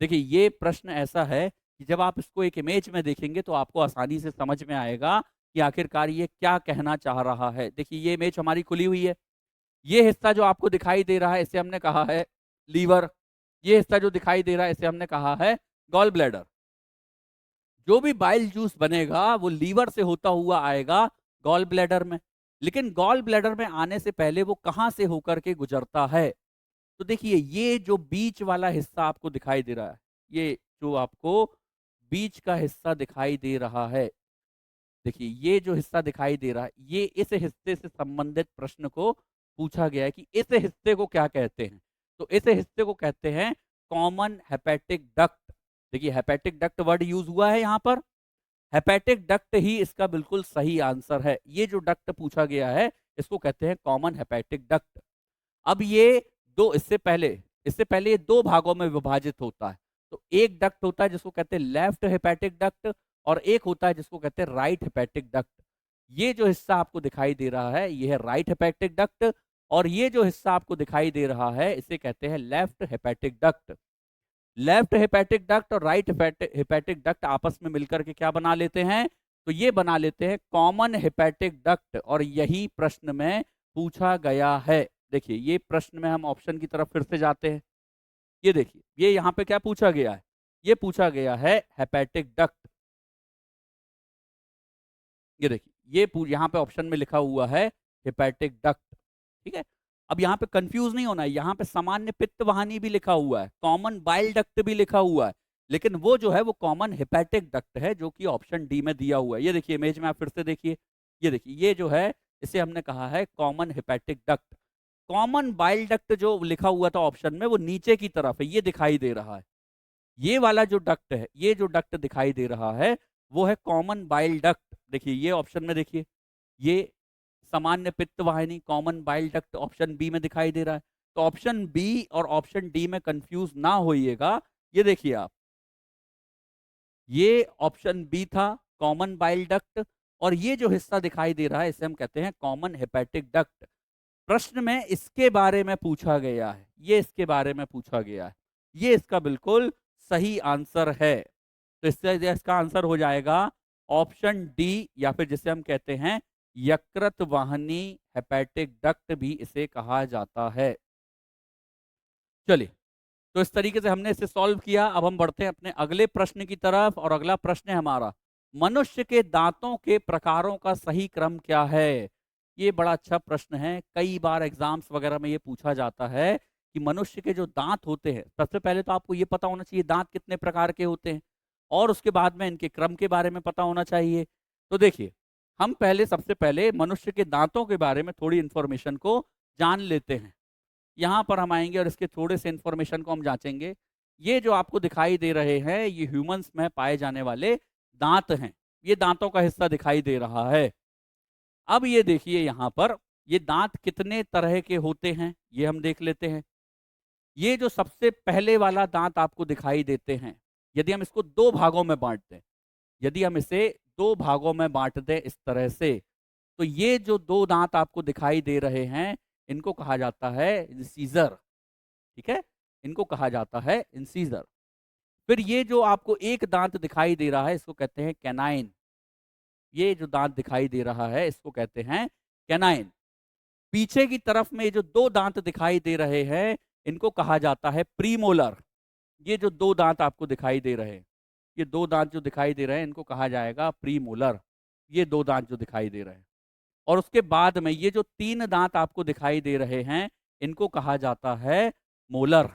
देखिए, ये प्रश्न ऐसा है कि जब आप इसको एक इमेज में देखेंगे तो आपको आसानी से समझ में आएगा कि आखिरकार ये क्या कहना चाह रहा है। देखिए, ये इमेज हमारी खुली हुई है। ये हिस्सा जो आपको दिखाई दे रहा है इसे हमने कहा है लीवर। ये हिस्सा जो दिखाई दे रहा है इसे हमने कहा है गॉल ब्लैडर। जो भी बाइल जूस बनेगा वो लीवर से होता हुआ आएगा गॉल ब्लैडर में। लेकिन गॉल ब्लैडर में आने से पहले वो कहां से होकर के गुजरता है? तो देखिए, ये जो बीच वाला हिस्सा आपको दिखाई दे रहा है, ये जो आपको बीच का हिस्सा दिखाई दे रहा है, देखिए ये जो हिस्सा दिखाई दे रहा है, ये इस हिस्से से संबंधित प्रश्न को पूछा गया है कि इस हिस्से को क्या कहते हैं। तो इस हिस्से को कहते हैं कॉमन हेपेटिक डक्ट। देखिए, हेपेटिक डक्ट वर्ड यूज हुआ है यहां पर। हेपेटिक डक्ट ही इसका बिल्कुल सही आंसर है। ये जो डक्ट पूछा गया है इसको कहते हैं कॉमन हेपेटिक डक्ट। अब ये दो, इससे पहले ये दो भागों में विभाजित होता है। तो एक डक्ट होता है जिसको कहते हैं लेफ्ट हेपेटिक डक्ट, और एक होता है जिसको कहते हैं राइट हेपेटिक डक्ट। ये जो हिस्सा आपको दिखाई दे रहा है ये है राइट हेपेटिक डक्ट, और ये जो हिस्सा आपको दिखाई दे रहा है इसे कहते हैं left hepatic duct. Left hepatic duct और राइट हेपेटिक डक्ट आपस में मिलकर के क्या बना लेते हैं? तो ये बना लेते हैं कॉमन हेपेटिक डक्ट, और यही प्रश्न में पूछा गया है। देखिए, ये प्रश्न में हम ऑप्शन की तरफ फिर से जाते हैं। ये देखिए, ये यहाँ पे क्या पूछा गया है? ये पूछा गया है हेपेटिक डक्ट। ये देखिए, ये यहाँ पे ऑप्शन में लिखा हुआ है हेपेटिक डक्ट। ठीक है। अब यहाँ पे कंफ्यूज नहीं होना है, यहाँ पे सामान्य पित्त वाहिनी भी लिखा हुआ है, कॉमन बाइल डक्ट भी लिखा हुआ है, लेकिन वो जो है वो कॉमन हेपेटिक डक्ट है जो कि ऑप्शन डी में दिया हुआ है। ये देखिए इमेज में आप फिर से देखिए, ये देखिए, ये जो है इसे हमने कहा है common hepatic duct. Common bile duct जो लिखा हुआ था ऑप्शन में वो नीचे की तरफ है, ये दिखाई दे रहा है। ये वाला जो डक्ट है, ये जो डक्ट दिखाई दे रहा है वो है कॉमन बाइल डक्ट। देखिए ये ऑप्शन में देखिए, ये सामान्य पित्त वाहिनी common bile duct option B में दिखाई दे रहा है। तो ऑप्शन बी और ऑप्शन डी में कंफ्यूज ना होइएगा। ये देखिए आप, ये ऑप्शन बी था कॉमन बाइल डक्ट, और ये जो हिस्सा दिखाई दे रहा है इसे हम कहते हैं कॉमन हेपेटिक डक्ट। प्रश्न में इसके बारे में पूछा गया है, ये इसके बारे में पूछा गया है, ये इसका बिल्कुल सही आंसर है। तो इससे इसका आंसर हो जाएगा ऑप्शन डी, या फिर जिसे हम कहते हैं यकृत वाहिनी हेपेटिक डक्ट भी इसे कहा जाता है। चलिए, तो इस तरीके से हमने इसे सॉल्व किया। अब हम बढ़ते हैं अपने अगले प्रश्न की तरफ, और अगला प्रश्न है हमारा, मनुष्य के दांतों के प्रकारों का सही क्रम क्या है? ये बड़ा अच्छा प्रश्न है, कई बार एग्जाम्स वगैरह में ये पूछा जाता है कि मनुष्य के जो दांत होते हैं, सबसे पहले तो आपको ये पता होना चाहिए दांत कितने प्रकार के होते हैं, और उसके बाद में इनके क्रम के बारे में पता होना चाहिए। तो देखिए, हम पहले सबसे पहले मनुष्य के दांतों के बारे में थोड़ी इंफॉर्मेशन को जान लेते हैं। यहाँ पर हम आएंगे और इसके थोड़े से इंफॉर्मेशन को हम जांचेंगे। ये जो आपको दिखाई दे रहे हैं ये ह्यूमंस में पाए जाने वाले दांत हैं। ये दांतों का हिस्सा दिखाई दे रहा है। अब ये देखिए यहाँ पर, ये दांत कितने तरह के होते हैं ये हम देख लेते हैं। ये जो सबसे पहले वाला दांत आपको दिखाई देते हैं, यदि हम इसको दो भागों में बांट दें, यदि हम इसे दो भागों में बांट दें इस तरह से, तो ये जो दो दांत आपको दिखाई दे रहे हैं इनको कहा जाता है इंसीजर। ठीक है, इनको कहा जाता है इंसीजर। फिर ये जो आपको एक दांत दिखाई दे रहा है इसको कहते हैं कैनाइन। ये जो दांत दिखाई दे रहा है इसको कहते हैं कैनाइन। पीछे की तरफ में जो दो दांत दिखाई दे रहे हैं इनको कहा जाता है प्रीमोलर। ये जो दो दांत आपको दिखाई दे रहे हैं, ये दो दांत जो दिखाई दे रहे हैं इनको कहा जाएगा प्रीमोलर। ये दो दांत जो दिखाई दे रहे हैं, और उसके बाद में ये जो तीन दांत आपको दिखाई दे रहे हैं इनको कहा जाता है मोलर।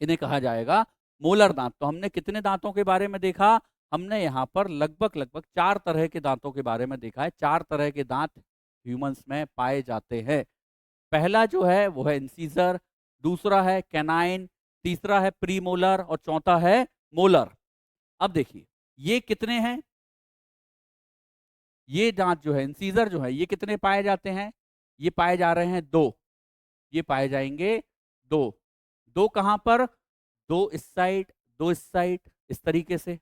इन्हें कहा जाएगा मोलर दांत। तो हमने कितने दांतों के बारे में देखा? हमने यहाँ पर लगभग लगभग चार तरह के दांतों के बारे में देखा है। चार तरह के दांत ह्यूमंस में पाए जाते हैं। पहला जो है वो है इंसीजर, दूसरा है कैनाइन, तीसरा है प्रीमोलर, और चौथा है मोलर। अब देखिए ये कितने हैं? ये दांत जो है इंसीजर जो है ये कितने पाए जाते हैं? ये पाए जा रहे हैं दो। ये पाए जाएंगे दो। दो कहां पर? दो इस साइड, दो इस साइड, इस तरीके से।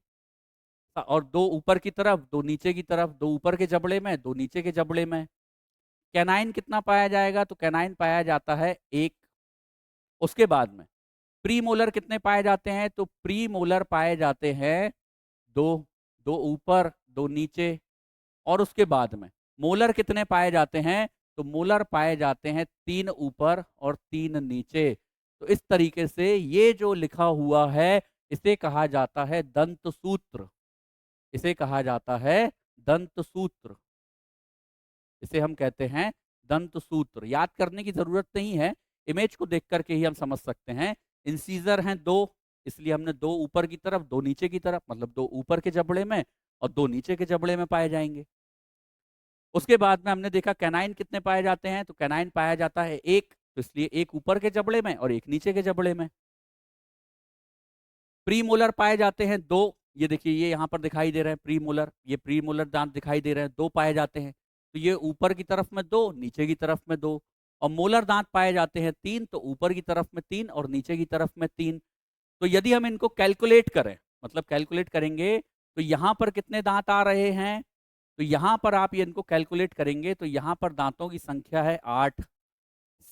और दो ऊपर की तरफ, दो नीचे की तरफ, दो ऊपर के जबड़े में, दो नीचे के जबड़े में। कैनाइन कितना पाया जाएगा? तो कैनाइन पाया जाता है एक। उसके बाद में प्रीमोलर कितने पाए जाते हैं? तो प्रीमोलर पाए जाते हैं दो। दो ऊपर, दो नीचे। और उसके बाद में मोलर कितने पाए जाते हैं? तो तो मोलर पाए जाते हैं 3 ऊपर और 3 नीचे। तो इस तरीके से ये जो लिखा हुआ है इसे कहा जाता है दंत सूत्र। इसे कहा जाता है दंत सूत्र। इसे हम कहते हैं दंत सूत्र। याद करने की जरूरत नहीं है, इमेज को देख करके ही हम समझ सकते हैं। इंसीजर हैं 2, इसलिए हमने 2 ऊपर की तरफ 2 नीचे की तरफ, मतलब 2 ऊपर के जबड़े में और 2 नीचे के जबड़े में पाए जाएंगे। उसके बाद में हमने देखा कैनाइन कितने पाए जाते हैं, तो कैनाइन पाया जाता है 1, तो इसलिए 1 ऊपर के जबड़े में और 1 नीचे के जबड़े में। प्रीमोलर पाए जाते हैं 2, ये देखिए ये यहाँ पर दिखाई दे रहे हैं प्रीमोलर, ये प्रीमोलर दांत दिखाई दे रहे हैं, 2 पाए जाते हैं। तो ये ऊपर की तरफ में 2, नीचे की तरफ में 2। और मोलर दांत पाए जाते हैं 3, तो ऊपर की तरफ में 3 और नीचे की तरफ में 3। तो यदि हम इनको कैलकुलेट करें, मतलब कैलकुलेट करेंगे, तो यहाँ पर कितने दांत आ रहे हैं, तो यहाँ पर आप ये इनको कैलकुलेट करेंगे तो यहाँ पर दांतों की संख्या है 8।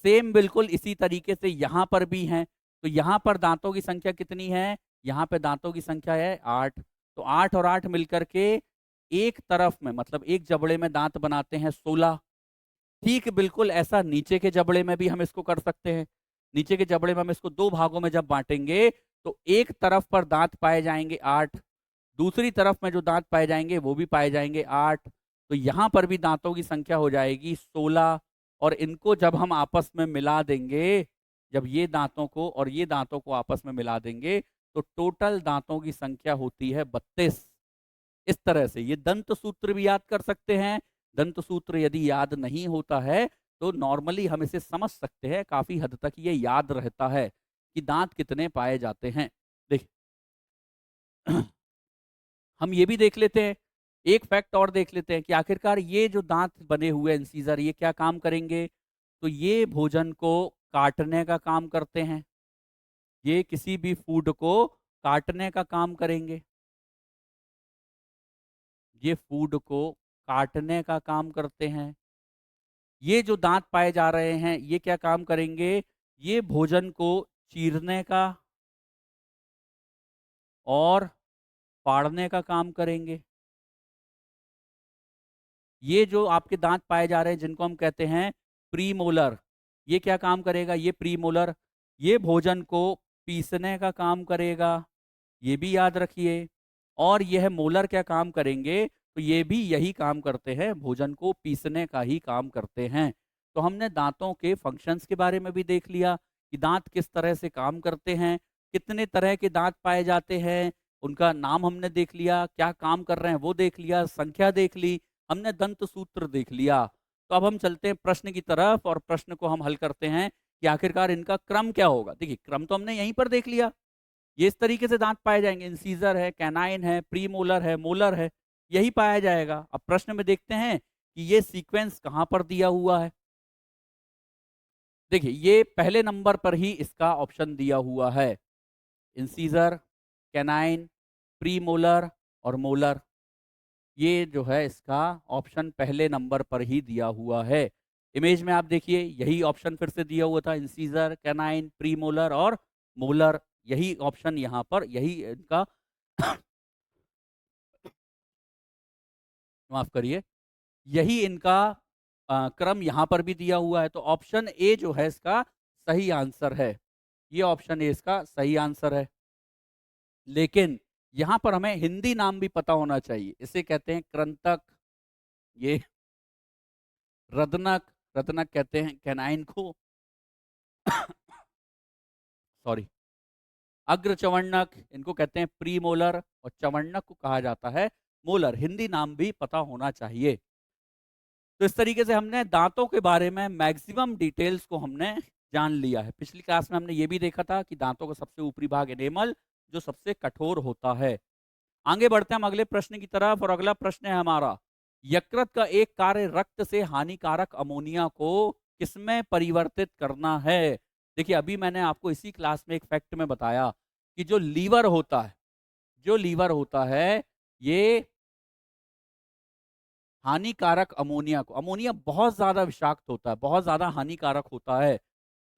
सेम बिल्कुल इसी तरीके से यहाँ पर भी हैं। तो यहाँ पर दांतों की संख्या कितनी है, यहाँ पे दांतों की संख्या है 8। तो 8 और 8 मिलकर के एक तरफ में, मतलब एक जबड़े में दांत बनाते हैं 16। ठीक बिल्कुल ऐसा नीचे के जबड़े में भी हम इसको कर सकते हैं। नीचे के जबड़े में हम इसको 2 भागों में जब बांटेंगे तो एक तरफ पर दांत पाए जाएंगे 8, दूसरी तरफ में जो दांत पाए जाएंगे वो भी पाए जाएंगे 8। तो यहाँ पर भी दांतों की संख्या हो जाएगी 16। और इनको जब हम आपस में मिला देंगे, जब ये दांतों को और ये दांतों को आपस में मिला देंगे तो टोटल दांतों की संख्या होती है 32। इस तरह से ये दंत सूत्र भी याद कर सकते हैं। दंत सूत्र यदि याद नहीं होता है तो नॉर्मली हम इसे समझ सकते हैं, काफी हद तक ये याद रहता है कि दांत कितने पाए जाते हैं। देख हम ये भी देख लेते हैं, एक फैक्ट और देख लेते हैं कि आखिरकार ये जो दांत बने हुए इंसीजर ये क्या काम करेंगे। तो ये भोजन को काटने का काम करते हैं, ये किसी भी फूड को काटने का काम करेंगे, ये फूड को काटने का काम करते हैं। ये जो दांत पाए जा रहे हैं ये क्या काम करेंगे, ये भोजन को चीरने का और फाड़ने का काम करेंगे। ये जो आपके दांत पाए जा रहे हैं जिनको हम कहते हैं प्रीमोलर, ये क्या काम करेगा, ये प्रीमोलर ये भोजन को पीसने का काम करेगा, ये भी याद रखिए। और यह मोलर क्या काम करेंगे, तो ये भी यही काम करते हैं, भोजन को पीसने का ही काम करते हैं। तो हमने दांतों के फंक्शंस के बारे में भी देख लिया कि दांत किस तरह से काम करते हैं, कितने तरह के दांत पाए जाते हैं, उनका नाम हमने देख लिया, क्या काम कर रहे हैं वो देख लिया, संख्या देख ली, हमने दंत सूत्र देख लिया। तो अब हम चलते हैं प्रश्न की तरफ और प्रश्न को हम हल करते हैं कि आखिरकार इनका क्रम क्या होगा। देखिए क्रम तो हमने यहीं पर देख लिया, ये इस तरीके से दांत पाए जाएंगे, इंसीजर है, कैनाइन है, प्रीमोलर है, मोलर है, यही पाया जाएगा। अब प्रश्न में देखते हैं कि ये सीक्वेंस कहां पर दिया हुआ है। देखिए ये पहले नंबर पर ही इसका ऑप्शन दिया हुआ है, इंसीजर, कैनाइन, प्रीमोलर और मोलर, ये जो है इसका ऑप्शन पहले नंबर पर ही दिया हुआ है। इमेज में आप देखिए यही ऑप्शन फिर से दिया हुआ था, इंसीजर, कैनाइन, प्रीमोलर और मोलर, यही ऑप्शन यहाँ पर, यही इनका माफ करिए, यही इनका क्रम यहाँ पर भी दिया हुआ है। तो ऑप्शन ए जो है इसका सही आंसर है, ये ऑप्शन ए इसका सही आंसर है। लेकिन यहाँ पर हमें हिंदी नाम भी पता होना चाहिए, इसे कहते हैं कृंतक, ये रदनक, रदनक कहते हैं कैनाइन को सॉरी, अग्र चवन्नक इनको कहते हैं प्रीमोलर और चवन्नक को कहा जाता है मोलर, हिंदी नाम भी पता होना चाहिए। तो इस तरीके से हमने दांतों के बारे में मैक्सिमम डिटेल्स को हमने जान लिया है। पिछली क्लास में हमने ये भी देखा था कि दांतों का सबसे ऊपरी भाग एनेमल जो सबसे कठोर होता है। आगे बढ़ते हैं हम अगले प्रश्न की तरफ और अगला प्रश्न है हमारा, यकृत का एक कार्य रक्त से हानिकारक अमोनिया को किसमें परिवर्तित करना है। देखिए अभी मैंने आपको इसी क्लास में एक फैक्ट में बताया कि जो लीवर होता है, जो लीवर होता है ये हानिकारक अमोनिया को, अमोनिया बहुत ज्यादा विषाक्त होता है, बहुत ज्यादा हानिकारक होता है,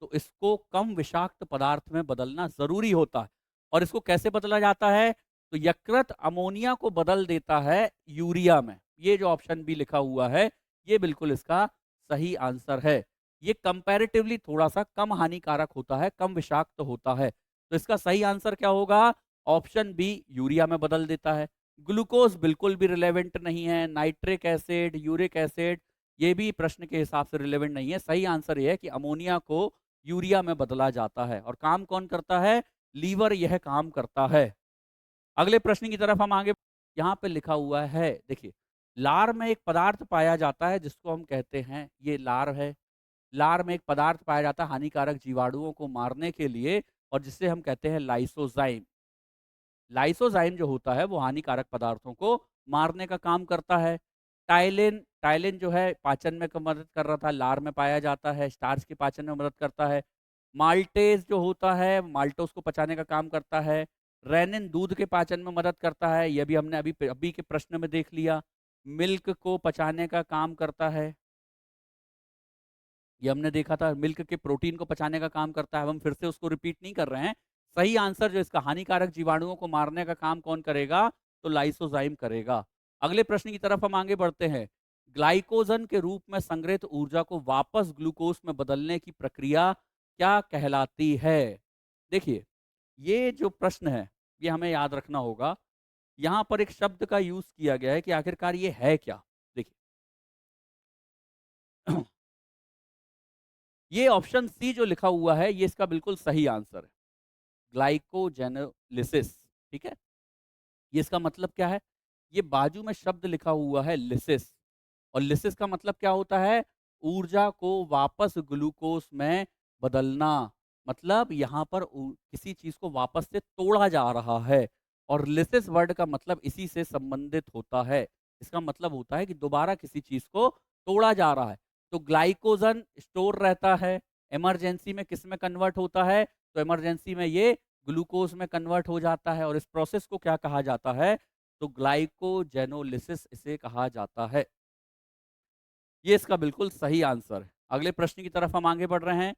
तो इसको कम विषाक्त पदार्थ में बदलना जरूरी होता है। और इसको कैसे बदला जाता है, तो यकृत अमोनिया को बदल देता है यूरिया में। ये जो ऑप्शन भी लिखा हुआ है ये बिल्कुल इसका सही आंसर है। ये कंपैरेटिवली थोड़ा-सा कम हानिकारक होता है, कम विषाक्त होता है। तो इसका सही आंसर क्या होगा? ऑप्शन बी यूरिया में बदल देता है। ग्लूकोज़ बिल्कुल भी रिलेवेंट नहीं है, नाइट्रिक एसिड, यूरिक एसिड ये भी प्रश्न के हिसाब से रिलेवेंट नहीं है। सही आंसर ये है कि अमोनिया को यूरिया में बदला जाता है और काम कौन करता है? लीवर यह काम करता है। अगले प्रश्न की तरफ हम आगे यहाँ पे लिखा हुआ है, देखिए, लार में एक पदार्थ पाया जाता है जिसको हम कहते हैं, ये लार है। लार में एक पदार्थ पाया जाता है हानिकारक जीवाणुओं को मारने के लिए और जिसे हम कहते हैं लाइसोजाइम। लाइसोजाइम जो होता है वो हानिकारक पदार्थों को मारने का काम करता है। टाइलिन टाइलिन जो है पाचन में मदद कर रहा था, लार में पाया जाता है, स्टार्च के पाचन में मदद करता है। माल्टेज जो होता है माल्टोस को पचाने का काम करता है। रेनिन दूध के पाचन में मदद करता है, यह भी हमने अभी अभी के प्रश्न में देख लिया। मिल्क को पचाने का काम करता है, ये हमने देखा था। मिल्क के प्रोटीन को पचाने का काम करता है, हम फिर से उसको रिपीट नहीं कर रहे हैं। सही आंसर जो इसका हानिकारक जीवाणुओं को मारने का काम कौन करेगा? तो लाइसोजाइम करेगा। अगले प्रश्न की तरफ हम आगे बढ़ते हैं। ग्लाइकोजन के रूप में संग्रहित ऊर्जा को वापस ग्लूकोज में बदलने की प्रक्रिया क्या कहलाती है? देखिए, ये जो प्रश्न है ये हमें याद रखना होगा। यहां पर एक शब्द का यूज किया गया है कि आखिरकार ये है क्या। देखिए, ये ऑप्शन सी जो लिखा हुआ है ये इसका बिल्कुल सही आंसर है, ग्लाइकोजेनोलिसिस। ठीक है, ये इसका मतलब क्या है? ये बाजू में शब्द लिखा हुआ है लिसिस, और लिसिस का मतलब क्या होता है? ऊर्जा को वापस ग्लूकोज में बदलना। मतलब यहाँ पर किसी चीज को वापस से तोड़ा जा रहा है, और लिसिस वर्ड का मतलब इसी से संबंधित होता है। इसका मतलब होता है कि दोबारा किसी चीज को तोड़ा जा रहा है। तो ग्लाइकोजन स्टोर रहता है, इमरजेंसी में किस में कन्वर्ट होता है? तो इमरजेंसी में ये ग्लूकोज में कन्वर्ट हो जाता है, और इस प्रोसेस को क्या कहा जाता है? तो ग्लाइकोजेनोलिसिस इसे कहा जाता है। ये इसका बिल्कुल सही आंसर है। अगले प्रश्न की तरफ हम आगे बढ़ रहे हैं।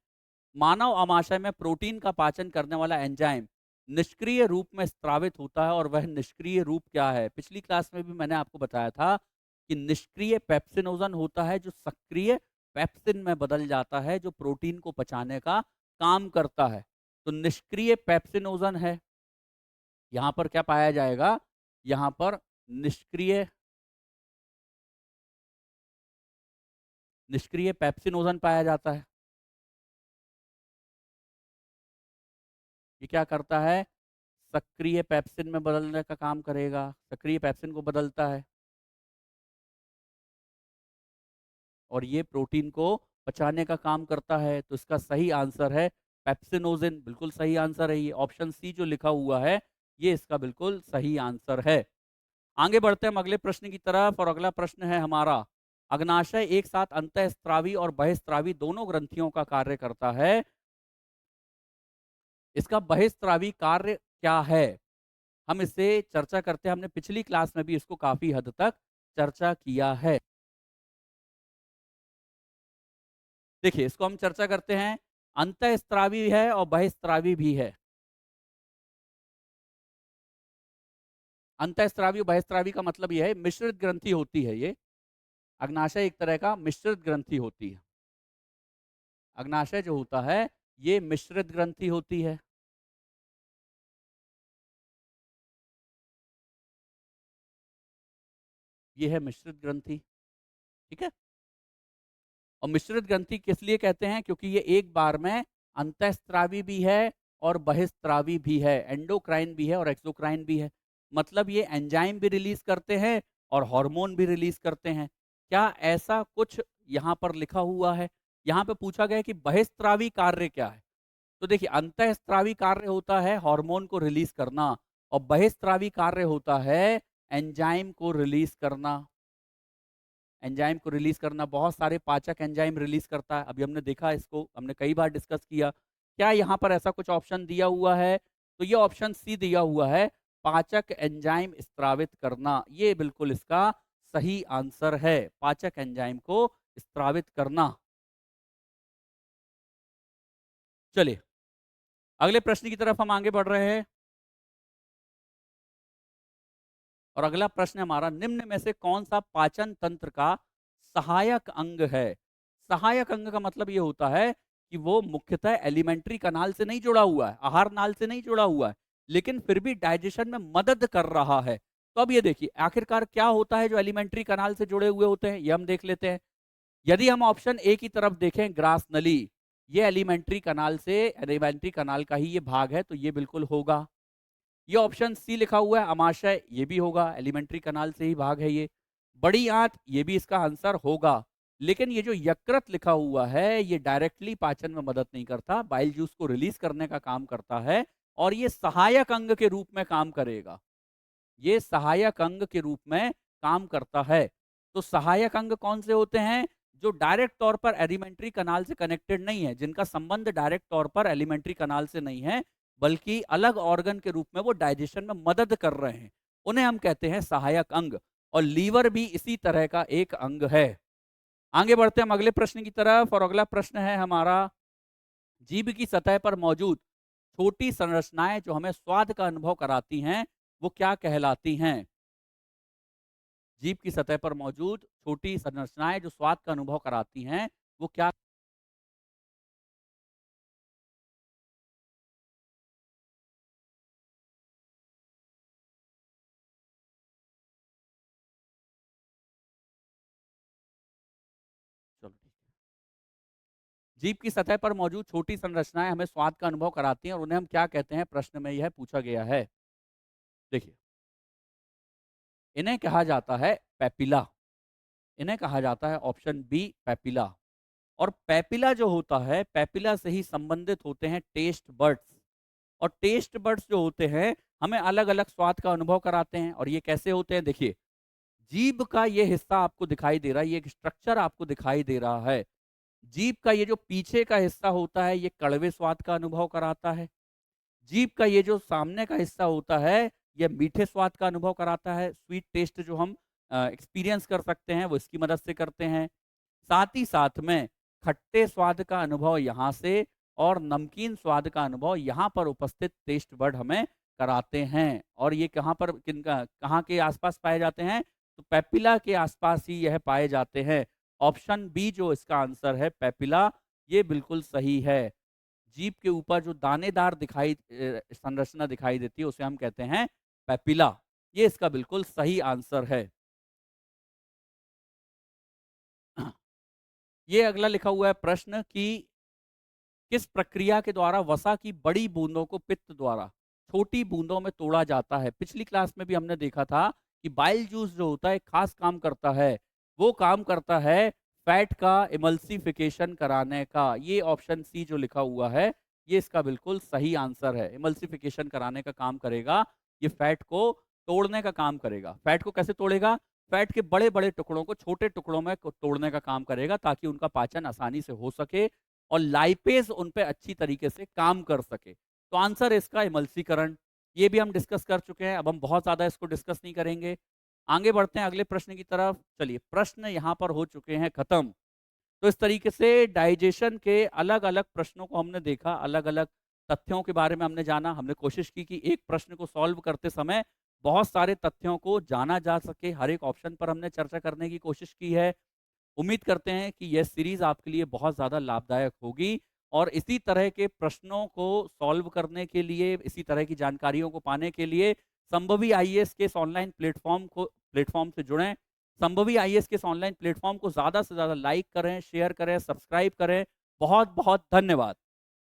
मानव आमाशय में प्रोटीन का पाचन करने वाला एंजाइम निष्क्रिय रूप में स्त्रावित होता है, और वह निष्क्रिय रूप क्या है? पिछली क्लास में भी मैंने आपको बताया था कि निष्क्रिय पेप्सिनोजन होता है जो सक्रिय पेप्सिन में बदल जाता है, जो प्रोटीन को पचाने का काम करता है। तो निष्क्रिय पेप्सिनोजन है। यहां पर क्या पाया जाएगा? यहां पर निष्क्रिय निष्क्रिय पेप्सिनोजन पाया जाता है। ये क्या करता है? सक्रिय पेप्सिन में बदलने का काम करेगा, सक्रिय पेप्सिन को बदलता है, और ये प्रोटीन को पचाने का काम करता है। तो इसका सही आंसर है पेप्सिनोजिन। बिल्कुल सही आंसर है ये, ऑप्शन सी जो लिखा हुआ है ये इसका बिल्कुल सही आंसर है। आगे बढ़ते हैं हम अगले प्रश्न की तरफ, और अगला प्रश्न है हमारा, अग्नाशय एक साथ अंतःस्त्रावी और बहिस्त्रावी दोनों ग्रंथियों का कार्य करता है। इसका बहिस्त्रावी कार्य क्या है? हम इससे चर्चा करते हैं, हमने पिछली क्लास में भी इसको काफी हद तक चर्चा किया है। देखिए, इसको हम चर्चा करते हैं। अंतःस्त्रावी है और बहिस्त्रावी भी है। अंतःस्त्रावी और बहिस्त्रावी का मतलब यह है मिश्रित ग्रंथि होती है ये। अग्नाशय एक तरह का मिश्रित ग्रंथि होती है। अग्नाशय जो होता है ये मिश्रित ग्रंथि होती है। ये है मिश्रित ग्रंथि। ठीक है, और मिश्रित ग्रंथि किस लिए कहते हैं? क्योंकि ये एक बार में अंतःस्त्रावी भी है और बहिस्त्रावी भी है, एंडोक्राइन भी है और एक्सोक्राइन भी है। मतलब ये एंजाइम भी रिलीज करते हैं और हार्मोन भी रिलीज करते हैं। क्या ऐसा कुछ यहाँ पर लिखा हुआ है? यहाँ पे पूछा गया है कि बहिस्त्रावी कार्य क्या है। तो देखिए, अंतःस्त्रावी कार्य होता है हार्मोन को रिलीज करना, और बहिस्त्रावी कार्य होता है एंजाइम को रिलीज करना। एंजाइम को रिलीज करना, बहुत सारे पाचक एंजाइम रिलीज करता है। अभी हमने देखा, इसको हमने कई बार डिस्कस किया। क्या यहाँ पर ऐसा कुछ ऑप्शन दिया हुआ है? तो ये ऑप्शन सी दिया हुआ है, पाचक एंजाइम स्त्रावित करना। ये बिल्कुल इसका सही आंसर है, पाचक एंजाइम को स्त्रावित करना। चलिए, अगले प्रश्न की तरफ हम आगे बढ़ रहे हैं, और अगला प्रश्न हमारा, निम्न में से कौन सा पाचन तंत्र का सहायक अंग है? सहायक अंग का मतलब ये होता है कि वो मुख्यतः एलिमेंट्री कनाल से नहीं जुड़ा हुआ है, आहार नाल से नहीं जुड़ा हुआ है, लेकिन फिर भी डाइजेशन में मदद कर रहा है। तो अब ये देखिए आखिरकार क्या होता है जो एलिमेंट्री कनाल से जुड़े हुए होते हैं, ये हम देख लेते हैं। यदि हम ऑप्शन ए की तरफ देखें ग्रास नली, ये एलिमेंट्री कनाल का ही ये भाग है, तो ये बिल्कुल होगा। ये ऑप्शन सी लिखा हुआ है अमाशय, ये भी होगा, एलिमेंट्री कनाल से ही भाग है ये। बड़ी आंत, ये भी इसका आंसर होगा। लेकिन ये जो यकृत लिखा हुआ है, ये डायरेक्टली पाचन में मदद नहीं करता, बाइल जूस को रिलीज करने का काम करता है और ये सहायक अंग के रूप में काम करेगा। ये सहायक अंग के रूप में काम करता है। तो सहायक अंग कौन से होते हैं? जो डायरेक्ट तौर पर एलिमेंट्री कनाल से कनेक्टेड नहीं है, जिनका संबंध डायरेक्ट तौर पर एलिमेंट्री कनाल से नहीं है, बल्कि अलग ऑर्गन के रूप में वो डाइजेशन में मदद कर रहे हैं। उन्हें हम कहते हैं सहायक अंग। और लीवर भी इसी तरह का एक अंग है। आगे बढ़ते हैं हम अगले प्रश्न की तरफ और अगला प्रश्न है हमारा, जीभ की सतह पर मौजूद छोटी संरचनाएं जो हमें स्वाद का अनुभव कराती हैं, वो क्या कहलाती हैं? जीभ की सतह पर मौजूद छोटी संरचनाएं जो स्वाद का अनुभव कराती हैं, वो क्या? चलो ठीक है। जीभ की सतह पर मौजूद छोटी संरचनाएं हमें स्वाद का अनुभव कराती हैं और उन्हें हम क्या कहते हैं? प्रश्न में यह पूछा गया है। देखिए, इन्हें कहा जाता है पैपिला। इन्हें कहा जाता है ऑप्शन बी पैपिला। और पैपिला जो होता है, पैपिला से ही संबंधित होते हैं टेस्ट बड्स। और टेस्ट बड्स जो होते हैं, हमें अलग अलग स्वाद का अनुभव कराते हैं। और ये कैसे होते हैं? देखिए, जीभ का ये हिस्सा आपको दिखाई दे रहा है, ये एक स्ट्रक्चर आपको दिखाई दे रहा है। जीभ का ये जो पीछे का हिस्सा होता है, ये कड़वे स्वाद का अनुभव कराता है। जीभ का ये जो सामने का हिस्सा होता है, ये मीठे स्वाद का अनुभव कराता है। स्वीट टेस्ट जो हम एक्सपीरियंस कर सकते हैं, वो इसकी मदद से करते हैं। साथ ही साथ में खट्टे स्वाद का अनुभव यहाँ से और नमकीन स्वाद का अनुभव यहाँ पर उपस्थित टेस्ट बड हमें कराते हैं। और ये कहाँ पर, किनका, कहाँ के आसपास पाए जाते हैं? तो पैपिला के आसपास ही यह पाए जाते हैं। ऑप्शन बी जो इसका आंसर है पैपिला, ये बिल्कुल सही है। जीभ के ऊपर जो दानेदार संरचना दिखाई देती है, उसे हम कहते हैं पैपिला। ये इसका बिल्कुल सही आंसर है। ये अगला लिखा हुआ है प्रश्न कि किस प्रक्रिया के द्वारा वसा की बड़ी बूंदों को पित्त द्वारा छोटी बूंदों में तोड़ा जाता है? पिछली क्लास में भी हमने देखा था कि बाइल जूस जो होता है खास काम करता है। वो काम करता है फैट का इमल्सिफिकेशन कराने का। ये ऑप्शन सी जो लिखा हुआ है, ये इसका बिल्कुल सही आंसर है। इमल्सिफिकेशन कराने का काम करेगा, ये फैट को तोड़ने का काम करेगा। फैट को कैसे तोड़ेगा? फैट के बड़े बड़े टुकड़ों को छोटे टुकड़ों में तोड़ने का काम करेगा, ताकि उनका पाचन आसानी से हो सके और लाइपेज उन पे अच्छी तरीके से काम कर सके। तो आंसर है इसका इमल्सीकरण। ये भी हम डिस्कस कर चुके हैं, अब हम बहुत ज़्यादा इसको डिस्कस नहीं करेंगे। आगे बढ़ते हैं अगले प्रश्न की तरफ। चलिए, प्रश्न यहाँ पर हो चुके हैं खत्म। तो इस तरीके से डाइजेशन के अलग-अलग प्रश्नों को हमने देखा, अलग-अलग तथ्यों के बारे में हमने जाना। हमने कोशिश की कि एक प्रश्न को सॉल्व करते समय बहुत सारे तथ्यों को जाना जा सके। हर एक ऑप्शन पर हमने चर्चा करने की कोशिश की है। उम्मीद करते हैं कि यह सीरीज आपके लिए बहुत ज़्यादा लाभदायक होगी और इसी तरह के प्रश्नों को सॉल्व करने के लिए, इसी तरह की जानकारियों को पाने के लिए संभवी आईएएस के इस ऑनलाइन प्लेटफॉर्म से जुड़ें। संभवी आईएएस के इस ऑनलाइन प्लेटफॉर्म को ज़्यादा से ज़्यादा लाइक करें, शेयर करें, सब्सक्राइब करें। बहुत बहुत धन्यवाद।